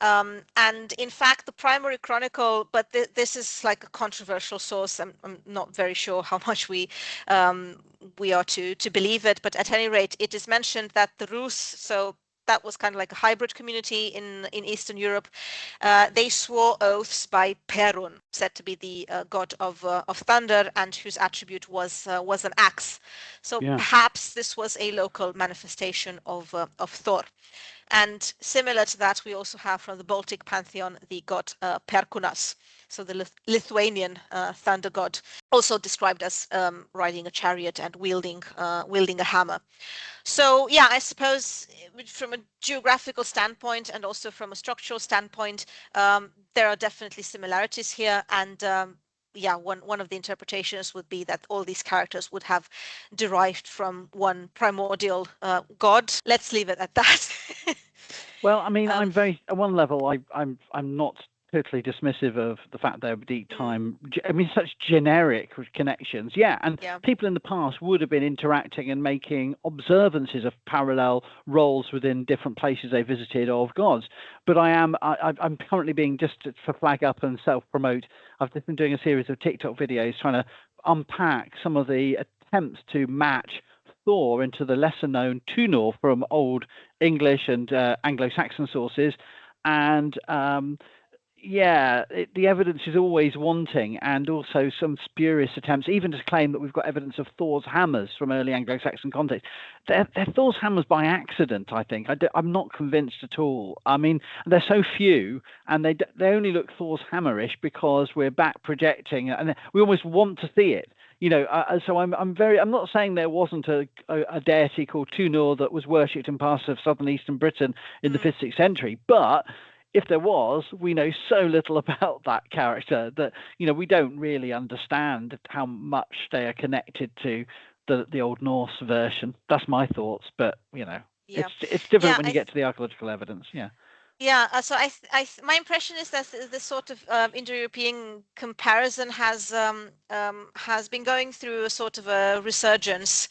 Speaker 2: And in fact, the primary chronicle, but this is like a controversial source. I'm not very sure how much we are to believe it, but at any rate, it is mentioned that the Rus, so that was kind of like a hybrid community in Eastern Europe. They swore oaths by Perun, said to be the god of thunder, and whose attribute was an axe. So perhaps this was a local manifestation of Thor. And similar to that, we also have from the Baltic pantheon the god Perkunas, so the Lithuanian thunder god, also described as riding a chariot and wielding a hammer. So yeah, I suppose from a geographical standpoint and also from a structural standpoint, there are definitely similarities here. And yeah, one of the interpretations would be that all these characters would have derived from one primordial god. Let's leave it at that.
Speaker 1: Well, I mean, I'm very, at one level, I'm not totally dismissive of the fact there were deep time, I mean, such generic connections. Yeah, and people in the past would have been interacting and making observances of parallel roles within different places they visited of gods. But I'm currently being, just for flag up and self-promote, I've just been doing a series of TikTok videos trying to unpack some of the attempts to match Thor into the lesser-known Tunor from Old English and Anglo-Saxon sources, and the evidence is always wanting, and also some spurious attempts, even to claim that we've got evidence of Thor's hammers from early Anglo-Saxon context. They're Thor's hammers by accident, I think. I'm not convinced at all. I mean, they're so few, and they only look Thor's hammerish because we're back projecting, and we almost want to see it. You know, so I'm not saying there wasn't a deity called Tunor that was worshipped in parts of southern eastern Britain in the 5th, 6th century, but if there was, we know so little about that character that, you know, we don't really understand how much they are connected to the Old Norse version. That's my thoughts, but, you know, it's different when you get to the archaeological evidence.
Speaker 2: Yeah, so my impression is that this sort of Indo-European comparison has been going through a sort of a resurgence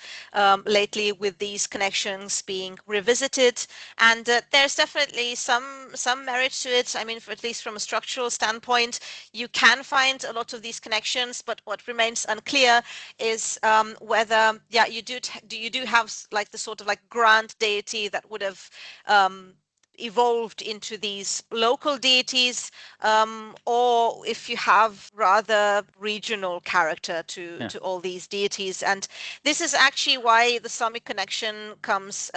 Speaker 2: lately, with these connections being revisited, and there's definitely some merit to it. I mean, at least from a structural standpoint, you can find a lot of these connections, but what remains unclear is whether you do have like the sort of like grand deity that would have evolved into these local deities, or if you have rather regional character to all these deities. And this is actually why the Samic connection comes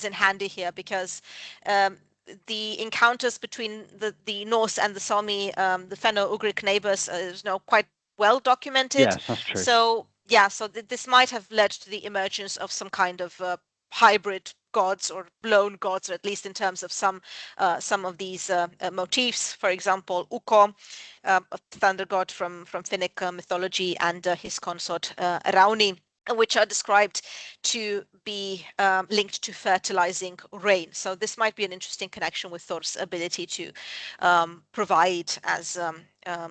Speaker 2: in handy here, because the encounters between the Norse and the Sami, the Finno-Ugric neighbors, is now quite well documented.
Speaker 1: Yes, that's true.
Speaker 2: So this might have led to the emergence of some kind of hybrid gods or lone gods, or at least in terms of some of these motifs. For example, Ukko, a thunder god from Finnic mythology, and his consort Rauni, which are described to be linked to fertilizing rain. So this might be an interesting connection with Thor's ability to provide as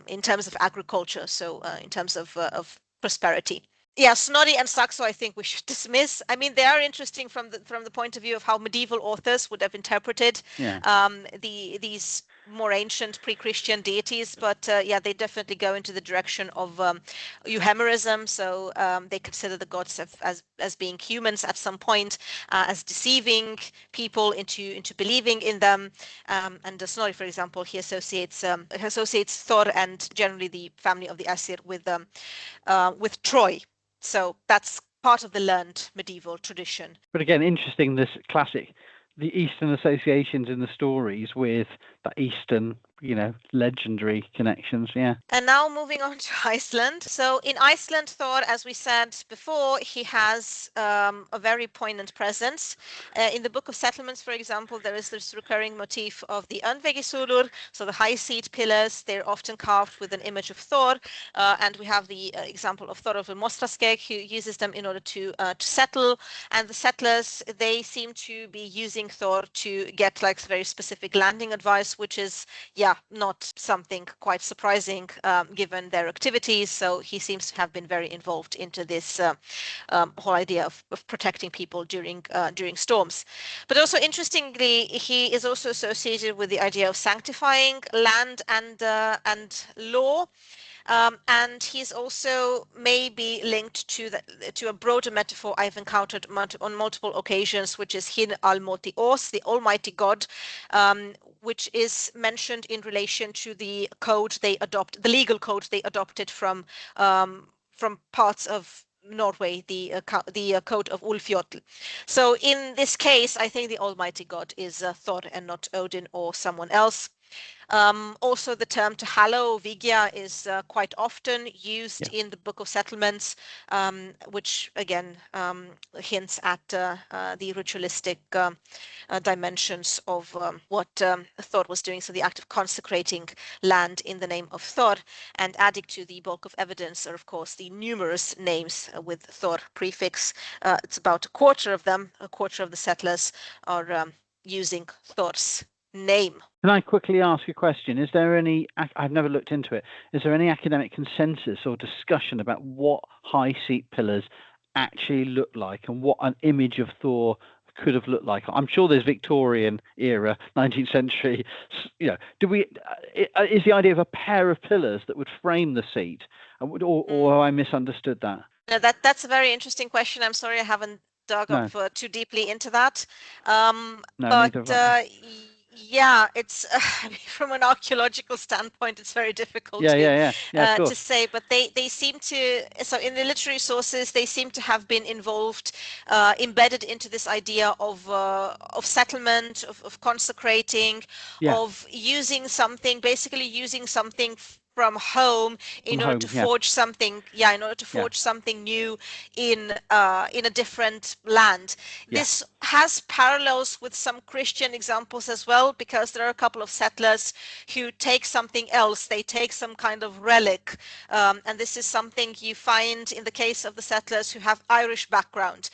Speaker 2: in terms of agriculture, so in terms of prosperity. Yeah, Snorri and Saxo, I think we should dismiss. I mean, they are interesting from the point of view of how medieval authors would have interpreted these more ancient pre-Christian deities, but yeah, they definitely go into the direction of euhemerism. So they consider the gods as being humans at some point, as deceiving people into believing in them. And Snorri, for example, he associates Thor and generally the family of the Aesir with Troy. So that's part of the learned medieval tradition.
Speaker 1: But again, interesting, this classic, the Eastern associations in the stories with the Eastern, legendary connections. Yeah.
Speaker 2: And now moving on to Iceland. So in Iceland, Thor, as we said before, he has a very poignant presence. In the Book of Settlements, for example, there is this recurring motif of the Öndvegisúlfur, so the high seat pillars. They're often carved with an image of Thor, and we have the example of Thor of Mostraskeg, who uses them in order to settle. And the settlers, they seem to be using Thor to get like very specific landing advice, which is, yeah, not something quite surprising given their activities. So he seems to have been very involved into this whole idea of protecting people during storms. But also interestingly, he is also associated with the idea of sanctifying land and law. And he's also maybe linked to a broader metaphor I've encountered on multiple occasions, which is Hin Almoti Os, the Almighty God, which is mentioned in relation to the legal code they adopted from parts of Norway, the code of Ulfjotl. So in this case, I think the Almighty God is Thor and not Odin or someone else. Also, the term to hallow, Vigya, is quite often used in the Book of Settlements, which again hints at the ritualistic dimensions of what Thor was doing. So the act of consecrating land in the name of Thor, and adding to the bulk of evidence are, of course, the numerous names with Thor prefix. It's about a quarter of the settlers are using Thor's name.
Speaker 1: Can I quickly ask a question? Is there any, I've never looked into it, is there any academic consensus or discussion about what high seat pillars actually look like and what an image of Thor could have looked like? I'm sure there's Victorian era, 19th century, is the idea of a pair of pillars that would frame the seat, or have I misunderstood that?
Speaker 2: No, that's a very interesting question. I'm sorry I haven't dug up too deeply into that. Yeah, it's from an archaeological standpoint, it's very difficult to say. But they seem to, so in the literary sources, they seem to have been involved, embedded into this idea of settlement, of consecrating, of using something, basically using something from home in order to forge something, in order to forge something new in a different land. This has parallels with some Christian examples as well, because there are a couple of settlers who take something else. They take some kind of relic, and this is something you find in the case of the settlers who have Irish background.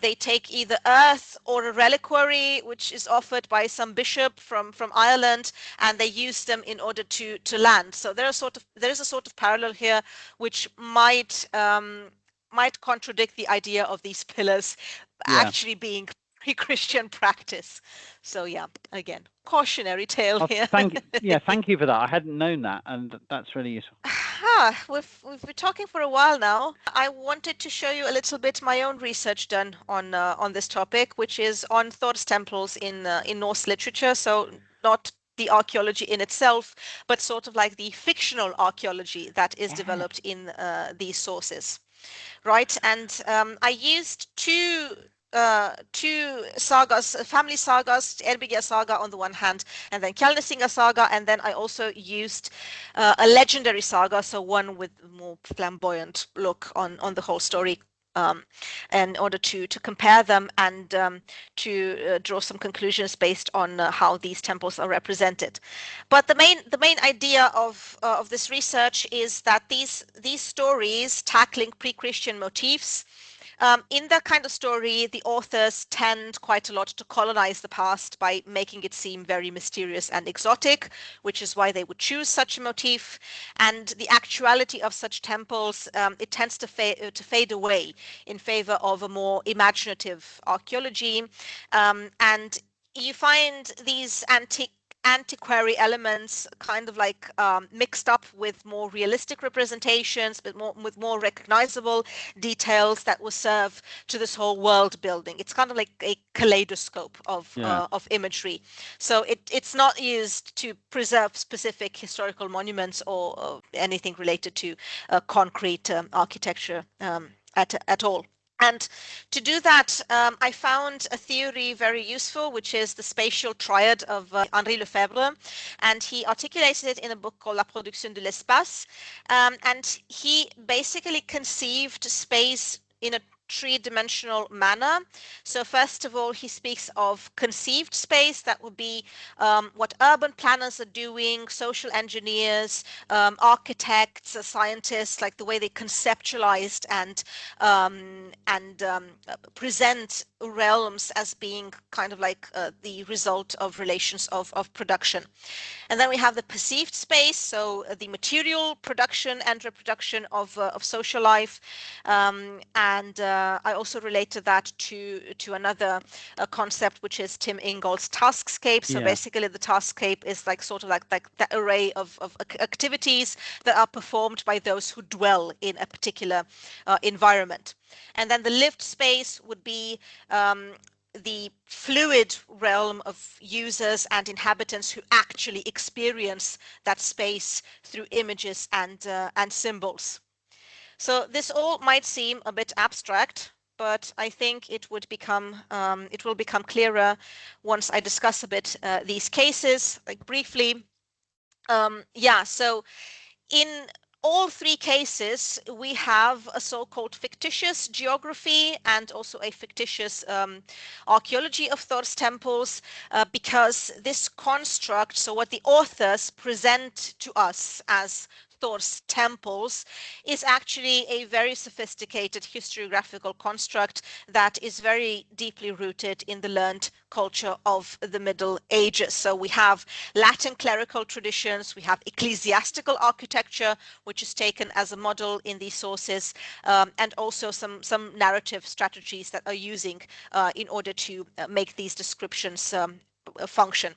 Speaker 2: They take either earth or a reliquary, which is offered by some bishop from Ireland, and they use them in order to land. So there is a sort of parallel here, which might contradict the idea of these pillars actually being pre-Christian practice. So again, cautionary tale here.
Speaker 1: Thank you for that. I hadn't known that, and that's really useful.
Speaker 2: We've been talking for a while now. I wanted to show you a little bit my own research done on this topic, which is on Thor's temples in Norse literature. So not the archaeology in itself, but sort of like the fictional archaeology that is developed in these sources, right? And I used two sagas, family sagas, Erbygja saga on the one hand, and then Kjalnesinga saga, and then I also used a legendary saga, so one with more flamboyant look on the whole story. In order to compare them and to draw some conclusions based on how these temples are represented. But the main idea of this research is that these stories tackling pre-Christian motifs, in that kind of story, the authors tend quite a lot to colonize the past by making it seem very mysterious and exotic, which is why they would choose such a motif. And the actuality of such temples, it tends to fade away in favor of a more imaginative archaeology. And you find these antique antiquary elements kind of like mixed up with more realistic representations, but with more recognizable details that will serve to this whole world building. It's kind of like a kaleidoscope of imagery. So it's not used to preserve specific historical monuments or anything related to concrete architecture at all. And to do that, I found a theory very useful, which is the spatial triad of Henri Lefebvre, and he articulated it in a book called La Production de l'Espace. And he basically conceived space in a three-dimensional manner. So first of all, he speaks of conceived space. That would be what urban planners are doing, social engineers, architects, scientists, like the way they conceptualized and present realms as being kind of like the result of relations of production. And then we have the perceived space, so the material production and reproduction of social life. And I also related that to another concept, which is Tim Ingold's taskscape. So basically the taskscape is like sort of like the array of activities that are performed by those who dwell in a particular environment. And then the lived space would be the fluid realm of users and inhabitants who actually experience that space through images and symbols. So this all might seem a bit abstract, but I think it will become clearer once I discuss a bit these cases, like briefly. So in all three cases, we have a so-called fictitious geography and also a fictitious archaeology of Thor's temples, because this construct, so what the authors present to us as Thor's temples, is actually a very sophisticated historiographical construct that is very deeply rooted in the learned culture of the Middle Ages. So we have Latin clerical traditions, we have ecclesiastical architecture, which is taken as a model in these sources, and also some narrative strategies that are using in order to make these descriptions function.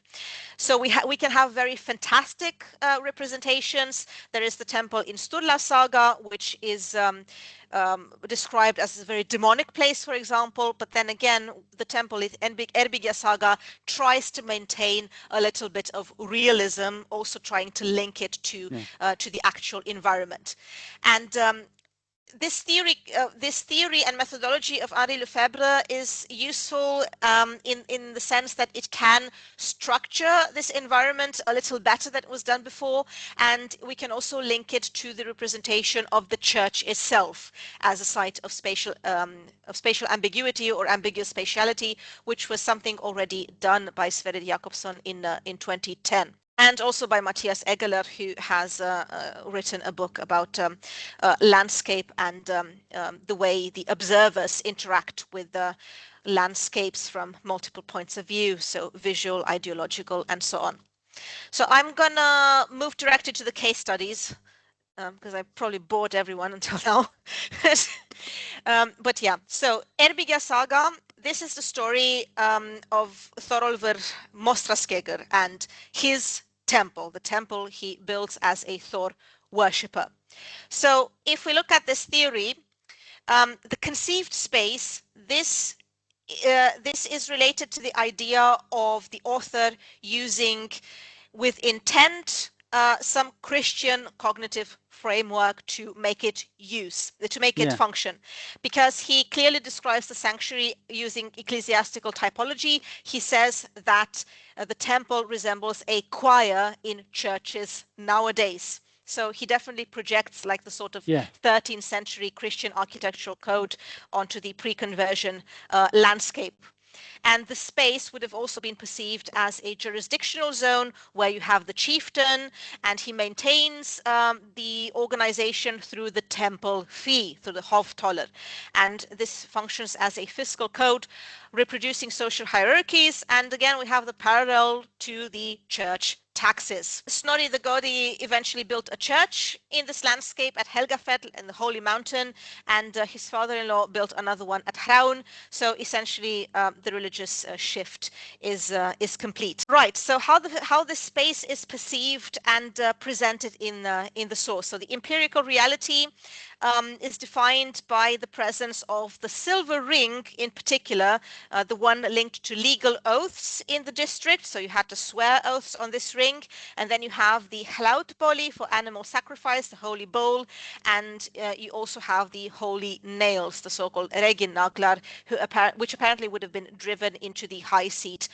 Speaker 2: So we can have very fantastic representations. There is the temple in Sturla Saga, which is described as a very demonic place, for example. But then again, the temple in Erbygja Saga tries to maintain a little bit of realism, also trying to link it to the actual environment. And this theory and methodology of Henri Lefebvre is useful in the sense that it can structure this environment a little better than it was done before, and we can also link it to the representation of the church itself as a site of spatial ambiguity or ambiguous spatiality, which was something already done by Sverre Jakobsson in 2010. And also by Matthias Eggeler, who has written a book about landscape and the way the observers interact with the landscapes from multiple points of view, so visual, ideological, and so on. So I'm gonna move directly to the case studies, because I probably bored everyone until now. But yeah, so Erbygja Saga, this is the story of Thorolfur Mostraskeggr and his temple, the temple he builds as a Thor worshipper. So if we look at this theory, the conceived space, this is related to the idea of the author using with intent some Christian cognitive framework to make it function, because he clearly describes the sanctuary using ecclesiastical typology. He says that the temple resembles a choir in churches nowadays. So he definitely projects like the sort of 13th century Christian architectural code onto the pre-conversion landscape. And the space would have also been perceived as a jurisdictional zone where you have the chieftain, and he maintains the organization through the temple fee, through the Hoftoller. And this functions as a fiscal code reproducing social hierarchies. And again, we have the parallel to the church taxes. Snorri the Godi eventually built a church in this landscape at Helgafell in the Holy Mountain, and his father-in-law built another one at Hraun. So essentially, the religious shift is complete. Right. So how the space is perceived and presented in the source. So the empirical reality is defined by the presence of the silver ring, in particular, the one linked to legal oaths in the district. So you had to swear oaths on this ring, and then you have the hlautboli for animal sacrifice, the holy bowl, and you also have the holy nails, the so-called reginnaglar, which apparently would have been driven into the high seat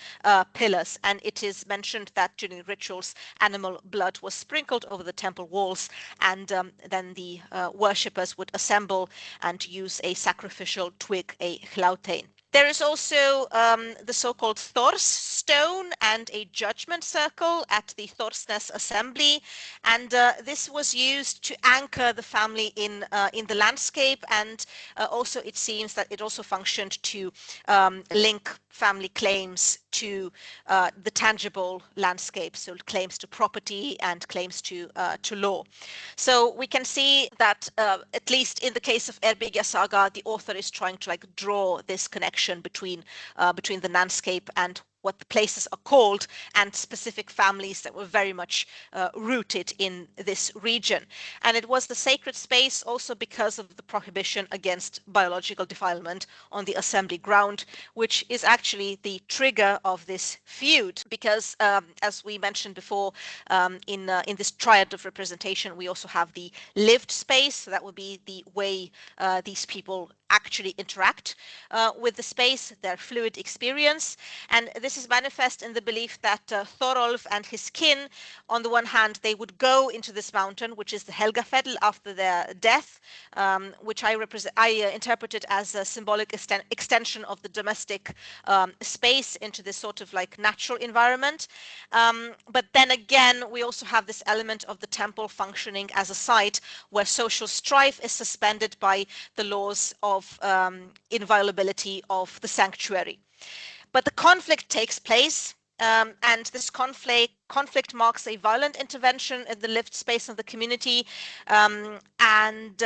Speaker 2: pillars. And it is mentioned that during rituals, animal blood was sprinkled over the temple walls, and then the worshippers would assemble and use a sacrificial twig, a hlautein. There is also the so-called Thor's stone and a judgment circle at the Thorsnes assembly, and this was used to anchor the family in the landscape, and also it seems that it also functioned to link family claims to the tangible landscape, so claims to property and claims to law. So we can see that at least in the case of Erbygja saga, the author is trying to draw this connection between the landscape and what the places are called, and specific families that were very much rooted in this region. And it was the sacred space also because of the prohibition against biological defilement on the assembly ground, which is actually the trigger of this feud, because as we mentioned before, in this triad of representation, we also have the lived space. So that would be the way these people actually interact with the space, their fluid experience. And this is manifest in the belief that Thorolf and his kin, on the one hand, they would go into this mountain, which is the Helgafell, after their death, which I interpreted as a symbolic extension of the domestic space into this sort of natural environment. But then again, we also have this element of the temple functioning as a site where social strife is suspended by the laws of inviolability of the sanctuary. But the conflict takes place, and this conflict marks a violent intervention in the lived space of the community, and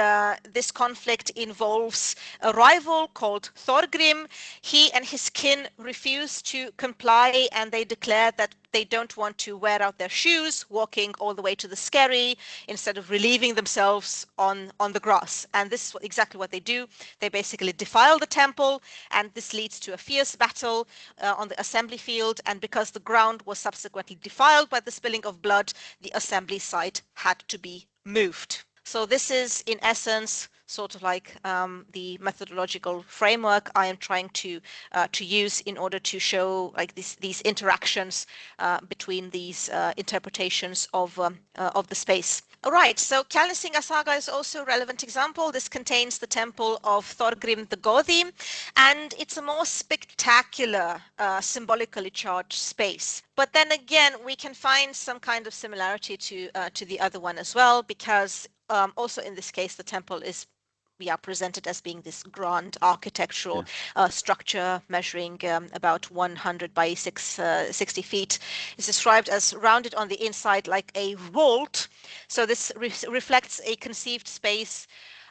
Speaker 2: this conflict involves a rival called Thorgrim. He and his kin refuse to comply, and they declare that they don't want to wear out their shoes walking all the way to the skerry instead of relieving themselves on the grass. And this is exactly what they do. They basically defile the temple, and this leads to a fierce battle on the assembly field. And because the ground was subsequently defiled by the spilling of blood, the assembly site had to be moved. So this is, in essence, sort of the methodological framework I am trying to use in order to show these interactions between these interpretations of the space. All right, so Kjalnesinga saga is also a relevant example. This contains the temple of Thorgrim the Godi, and it's a more spectacular, symbolically charged space. But then again, we can find some kind of similarity to the other one as well, because also in this case, the temple is presented as being this grand architectural structure measuring about 100 by 60 feet. It's described as rounded on the inside like a vault. So this reflects a conceived space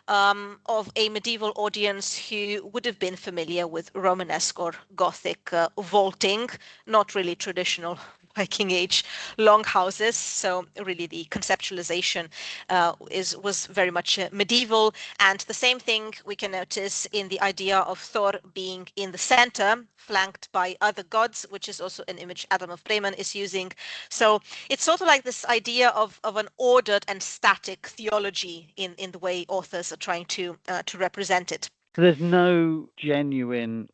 Speaker 2: of a medieval audience who would have been familiar with Romanesque or Gothic vaulting, not really traditional Viking-age longhouses. So really the conceptualization was very much medieval. And the same thing we can notice in the idea of Thor being in the center, flanked by other gods, which is also an image Adam of Bremen is using. So it's sort of like this idea of an ordered and static theology in the way authors are trying to represent it.
Speaker 1: There's no genuine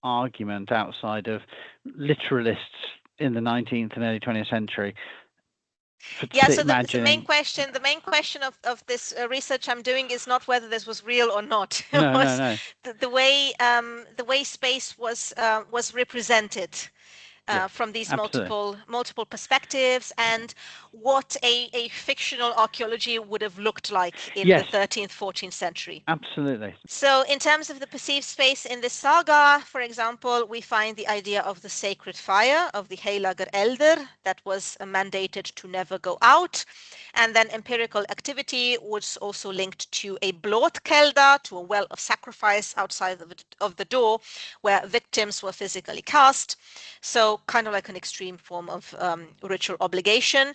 Speaker 1: argument outside of literalists in the 19th and early 20th century.
Speaker 2: So the main question of this research I'm doing is not whether this was real or not.
Speaker 1: No.
Speaker 2: The way space was represented. from these
Speaker 1: absolutely.
Speaker 2: multiple perspectives, and what a fictional archaeology would have looked like in the
Speaker 1: Yes,
Speaker 2: 13th, 14th century.
Speaker 1: absolutely.
Speaker 2: So in terms of the perceived space in this saga, for example, we find the idea of the sacred fire, of the Heilager Elder, that was mandated to never go out. And then empirical activity was also linked to a blotkelda, to a well of sacrifice outside of the door, where victims were physically cast. So kind of like an extreme form of ritual obligation.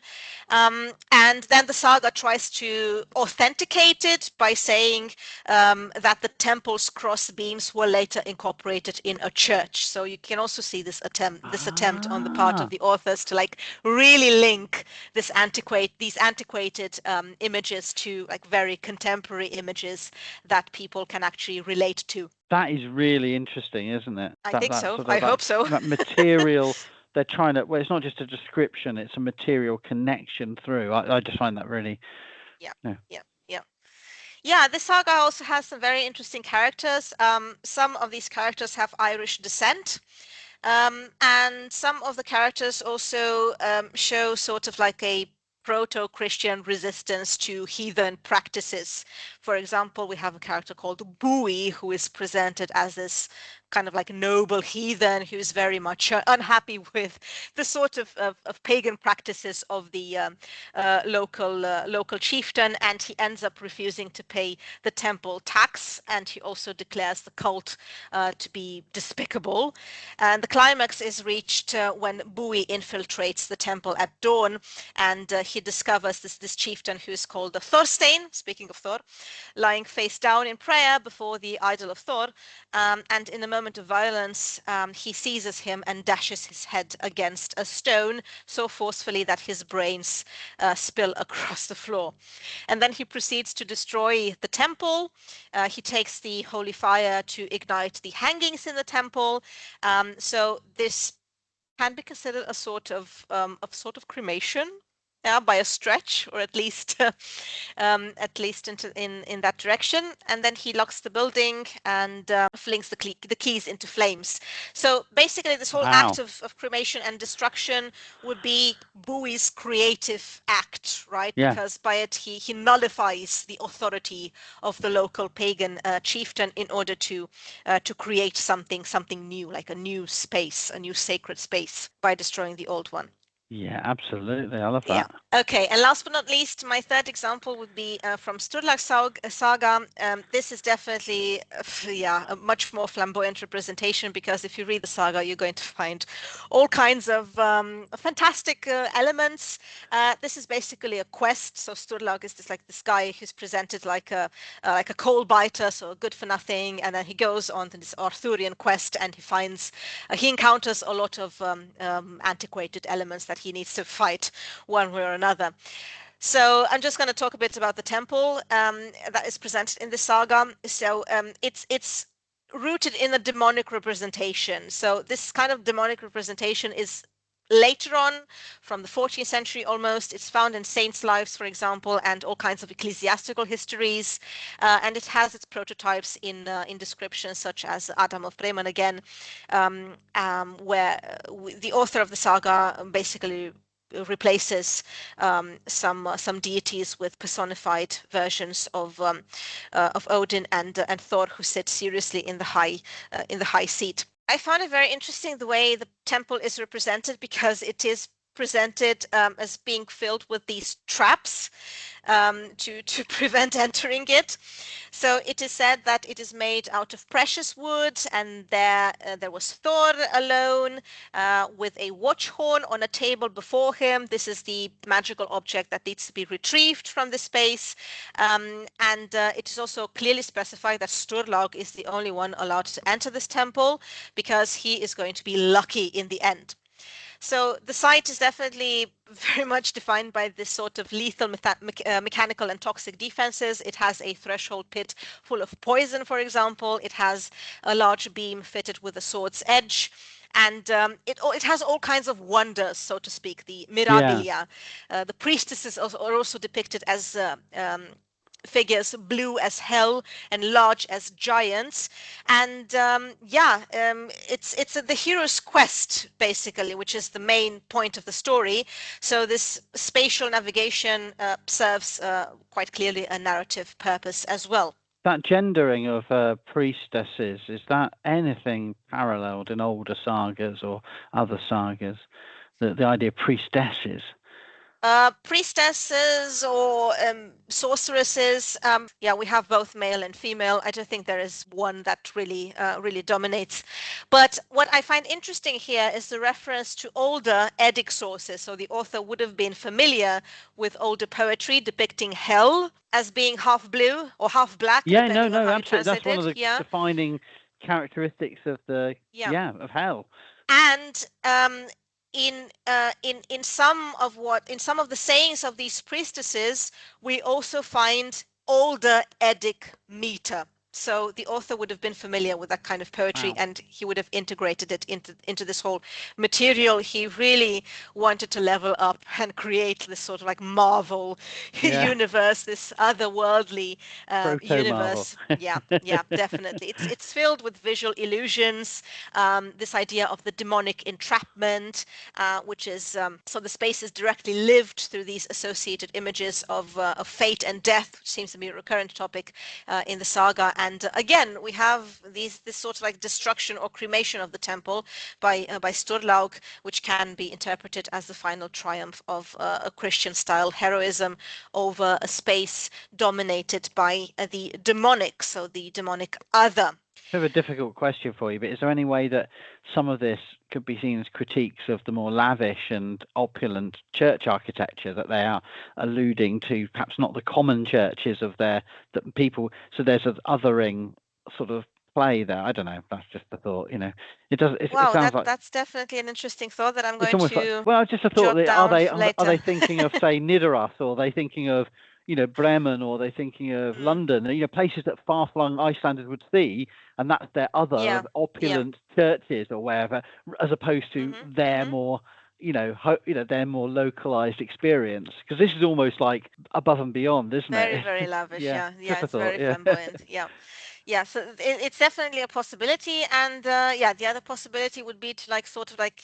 Speaker 2: And then the saga tries to authenticate it by saying that the temple's cross beams were later incorporated in a church. So you can also see this attempt on the part of
Speaker 1: Ah,
Speaker 2: the authors to like really link these antiquated images to like very contemporary images that people can actually relate to.
Speaker 1: that is really interesting, isn't it?
Speaker 2: I
Speaker 1: That
Speaker 2: think
Speaker 1: that
Speaker 2: so.
Speaker 1: sort
Speaker 2: I
Speaker 1: of
Speaker 2: hope so.
Speaker 1: that material they're trying to. Well, it's not just a description; it's a material connection through. I just find that really.
Speaker 2: Yeah,
Speaker 1: Yeah.
Speaker 2: yeah, yeah. Yeah, this saga also has some very interesting characters. Some of these characters have Irish descent. And some of the characters also show sort of like a proto-Christian resistance to heathen practices. For example, we have a character called Bowie, who is presented as this kind of like noble heathen who's very much unhappy with the sort of pagan practices of the local chieftain, and he ends up refusing to pay the temple tax, and he also declares the cult to be despicable. And the climax is reached when Bowie infiltrates the temple at dawn, and he discovers this chieftain who is called the Thorstein, speaking of Thor, lying face down in prayer before the idol of Thor. And in a moment of violence, he seizes him and dashes his head against a stone so forcefully that his brains spill across the floor. And then he proceeds to destroy the temple. He takes the holy fire to ignite the hangings in the temple. So this can be considered a sort of cremation, yeah, by a stretch, or at least in that direction. And then he locks the building and flings the keys into flames. So basically, this whole act
Speaker 1: Wow.
Speaker 2: of cremation and destruction would be Bowie's creative act, right?
Speaker 1: Yeah.
Speaker 2: Because by it he nullifies the authority of the local pagan chieftain in order to create something new, like a new space, a new sacred space, by destroying the old one.
Speaker 1: Yeah. Absolutely. I love
Speaker 2: Yeah.
Speaker 1: that.
Speaker 2: Okay. And last but not least, my third example would be from Sturla's saga. This is definitely, yeah, a much more flamboyant representation, because if you read the saga, you're going to find all kinds of fantastic elements. This is basically a quest. So Sturlag is this guy who's presented like a coal biter, so good for nothing, and then he goes on to this Arthurian quest, and he encounters a lot of antiquated elements that he needs to fight one way or another. So I'm just going to talk a bit about the temple that is presented in the saga. So it's rooted in a demonic representation. So this kind of demonic representation is later on, from the 14th century almost. It's found in saints' lives, for example, and all kinds of ecclesiastical histories. And it has its prototypes in descriptions such as Adam of Bremen again, where the author of the saga basically replaces some deities with personified versions of Odin and Thor, who sit seriously in the high seat. I found it very interesting the way the temple is represented, because it is presented as being filled with these traps to prevent entering it. So it is said that it is made out of precious wood, and there was Thor alone with a watch horn on a table before him. This is the magical object that needs to be retrieved from the space. And it is also clearly specified that Sturlaug is the only one allowed to enter this temple, because he is going to be lucky in the end. So the site is definitely very much defined by this sort of lethal mechanical and toxic defenses. It has a threshold pit full of poison, for example. It has a large beam fitted with a sword's edge. And it has all kinds of wonders, so to speak. The
Speaker 1: Yeah.
Speaker 2: mirabilia, the priestesses are also depicted as figures, blue as hell and large as giants. And it's the hero's quest, basically, which is the main point of the story. So this spatial navigation serves quite clearly a narrative purpose as well.
Speaker 1: That gendering of priestesses, is that anything paralleled in older sagas or other sagas? The idea of priestesses?
Speaker 2: Priestesses or sorceresses. Yeah, we have both male and female. I don't think there is one that really dominates. But what I find interesting here is the reference to older Eddic sources. So the author would have been familiar with older poetry depicting hell as being half blue or half black,
Speaker 1: Yeah,
Speaker 2: depending on how you
Speaker 1: absolutely.
Speaker 2: translate
Speaker 1: That's one of
Speaker 2: it.
Speaker 1: the
Speaker 2: Yeah.
Speaker 1: defining characteristics of of hell.
Speaker 2: And in some of the sayings of these priestesses, we also find older Eddic meter. So the author would have been familiar with that kind of poetry,
Speaker 1: Wow.
Speaker 2: and he would have integrated it into this whole material. He really wanted to level up and create this sort of like Marvel
Speaker 1: Yeah.
Speaker 2: universe, this otherworldly
Speaker 1: Proto-Marvel.
Speaker 2: universe. Yeah, definitely. It's filled with visual illusions, this idea of the demonic entrapment, which is so the space is directly lived through these associated images of fate and death, which seems to be a recurrent topic in the saga. And again, we have this sort of like destruction or cremation of the temple by Sturlaug, which can be interpreted as the final triumph of a Christian-style heroism over a space dominated by the demonic, so the demonic other.
Speaker 1: I have a difficult question for you, but is there any way that some of this could be seen as critiques of the more lavish and opulent church architecture that they are alluding to, perhaps not the common churches of that people, so there's an othering sort of play there? I don't know, that's just a thought, it does it sounds like
Speaker 2: That's definitely an interesting thought that I'm
Speaker 1: it's
Speaker 2: going
Speaker 1: almost like,
Speaker 2: to
Speaker 1: well, just a thought
Speaker 2: jot
Speaker 1: that
Speaker 2: down
Speaker 1: are they
Speaker 2: later.
Speaker 1: thinking of, say, Nidaros, or are they thinking of Bremen, or are they thinking of London, places that far-flung Icelanders would see, and that's their other
Speaker 2: Yeah,
Speaker 1: of opulent churches or wherever, as opposed to their more their more localized experience, because this is almost like above and beyond, isn't
Speaker 2: very,
Speaker 1: it?
Speaker 2: very lavish.
Speaker 1: Yeah,
Speaker 2: Yeah,
Speaker 1: just a
Speaker 2: it's
Speaker 1: thought.
Speaker 2: very
Speaker 1: Yeah.
Speaker 2: flamboyant. Yeah. So it's definitely a possibility, and the other possibility would be to like sort of like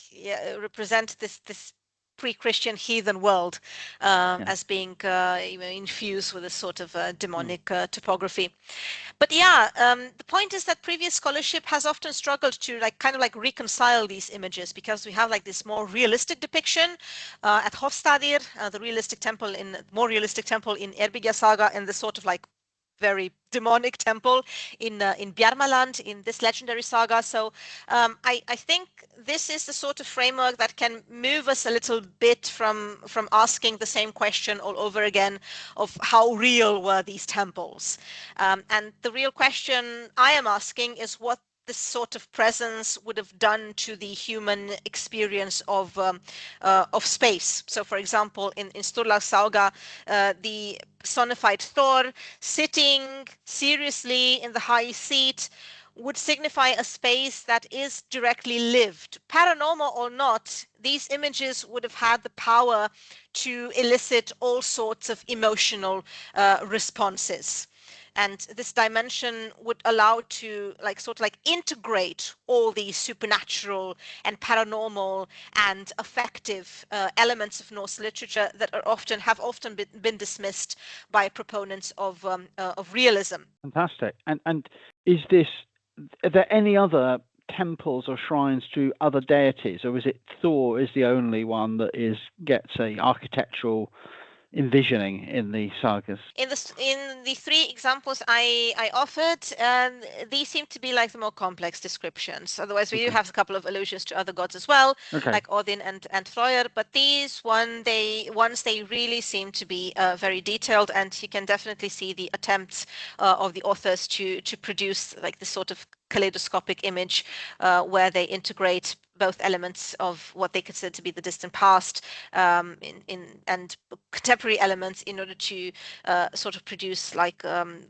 Speaker 2: represent this pre-Christian heathen world
Speaker 1: Yeah.
Speaker 2: as being infused with a sort of demonic topography. But yeah, the point is that previous scholarship has often struggled to like kind of like reconcile these images, because we have like this more realistic depiction at Hofstadir, the more realistic temple in Erbygja saga, and the sort of like very demonic temple in Bjarmaland in this legendary saga. So I think this is the sort of framework that can move us a little bit from asking the same question all over again of how real were these temples. And the real question I am asking is what this sort of presence would have done to the human experience of space. So, for example, in Sturla Saga, the personified Thor sitting seriously in the high seat would signify a space that is directly lived. Paranormal or not, these images would have had the power to elicit all sorts of emotional responses. And this dimension would allow to like sort of like integrate all these supernatural and paranormal and affective elements of Norse literature that have often been dismissed by proponents of realism.
Speaker 1: Fantastic. And are there any other temples or shrines to other deities, or is it Thor is the only one that gets a architectural envisioning in the sagas?
Speaker 2: In the three examples I offered, these seem to be like the more complex descriptions. Otherwise, we do have a couple of allusions to other gods as well, like Odin and Throir. But these ones they really seem to be very detailed, and you can definitely see the attempts of the authors to produce like this sort of kaleidoscopic image where they integrate both elements of what they consider to be the distant past and contemporary elements in order to sort of produce an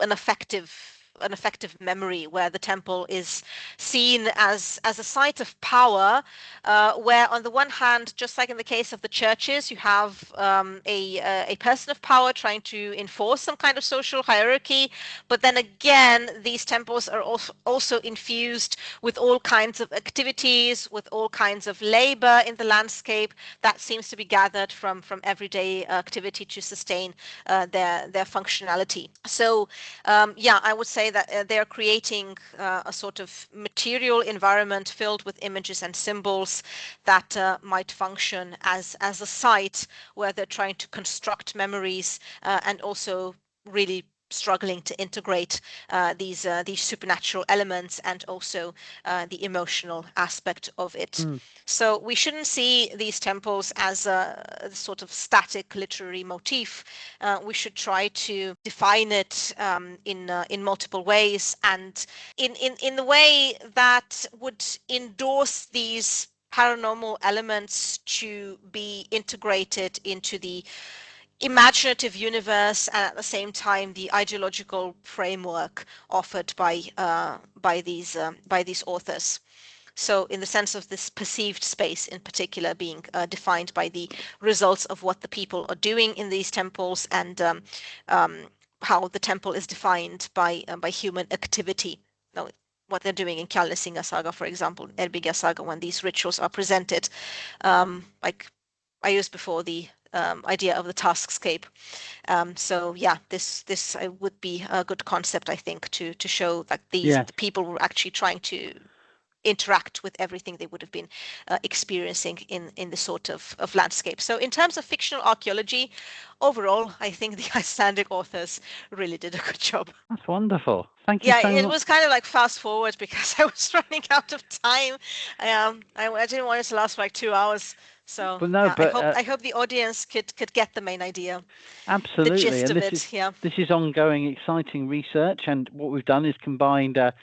Speaker 2: effective an effective memory, where the temple is seen as a site of power, where on the one hand, just like in the case of the churches, you have a person of power trying to enforce some kind of social hierarchy, but then again, these temples are also infused with all kinds of activities, with all kinds of labor in the landscape that seems to be gathered from everyday activity to sustain their functionality. So yeah, I would say that they're creating a sort of material environment filled with images and symbols that might function as a site where they're trying to construct memories and also really struggling to integrate these supernatural elements and also the emotional aspect of it. So we shouldn't see these temples as a sort of static literary motif. We should try to define it in multiple ways, and in the way that would endorse these paranormal elements to be integrated into the imaginative universe, and at the same time the ideological framework offered by these authors. So in the sense of this perceived space in particular being defined by the results of what the people are doing in these temples, and how the temple is defined by human activity. Now, what they're doing in Kjalnesinga saga, for example, Erbiga saga, when these rituals are presented, like I used before, the idea of the taskscape. So yeah, this would be a good concept, I think, to show that the people were actually trying to interact with everything they would have been experiencing in the sort of landscape. So in terms of fictional archaeology, overall, I think the Icelandic authors really did a good job.
Speaker 1: That's wonderful. Thank you
Speaker 2: Yeah,
Speaker 1: so
Speaker 2: it
Speaker 1: much.
Speaker 2: was kind of like fast forward because I was running out of time. I didn't want it to last for like 2 hours. So
Speaker 1: But no,
Speaker 2: yeah,
Speaker 1: but
Speaker 2: I hope the audience could get the main idea, the
Speaker 1: absolutely.
Speaker 2: gist
Speaker 1: And
Speaker 2: of it. Yeah.
Speaker 1: this is ongoing, exciting research. And what we've done is combined a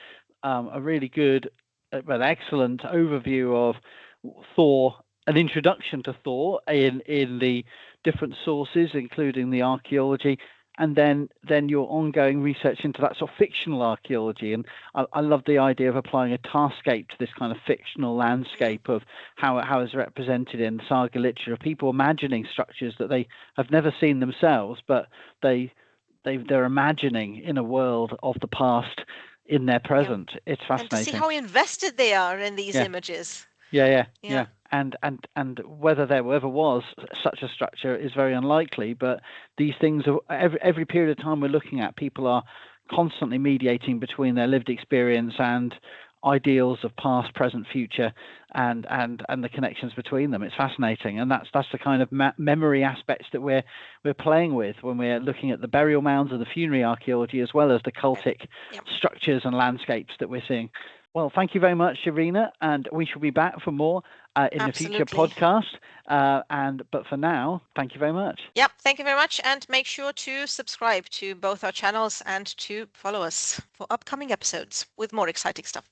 Speaker 1: really good, well, excellent overview of Thor, an introduction to Thor in the different sources, including the archaeology, and then your ongoing research into that sort of fictional archaeology. And I love the idea of applying a taskscape to this kind of fictional landscape of how it's represented in saga literature, people imagining structures that they have never seen themselves, but they're imagining in a world of the past in their present. It's
Speaker 2: And to see
Speaker 1: fascinating.
Speaker 2: how invested they are in these
Speaker 1: Yeah.
Speaker 2: images.
Speaker 1: Yeah. And whether there ever was such a structure is very unlikely. But these things are every period of time we're looking at, people are constantly mediating between their lived experience and ideals of past, present, future, and the connections between them. It's fascinating, and that's the kind of memory aspects that we're playing with when we're looking at the burial mounds and the funerary archaeology, as well as the cultic structures and landscapes that we're seeing. Well, thank you very much, Irina, and we shall be back for more in the future podcast. But for now, thank you very much.
Speaker 2: Yep, thank you very much, and make sure to subscribe to both our channels and to follow us for upcoming episodes with more exciting stuff.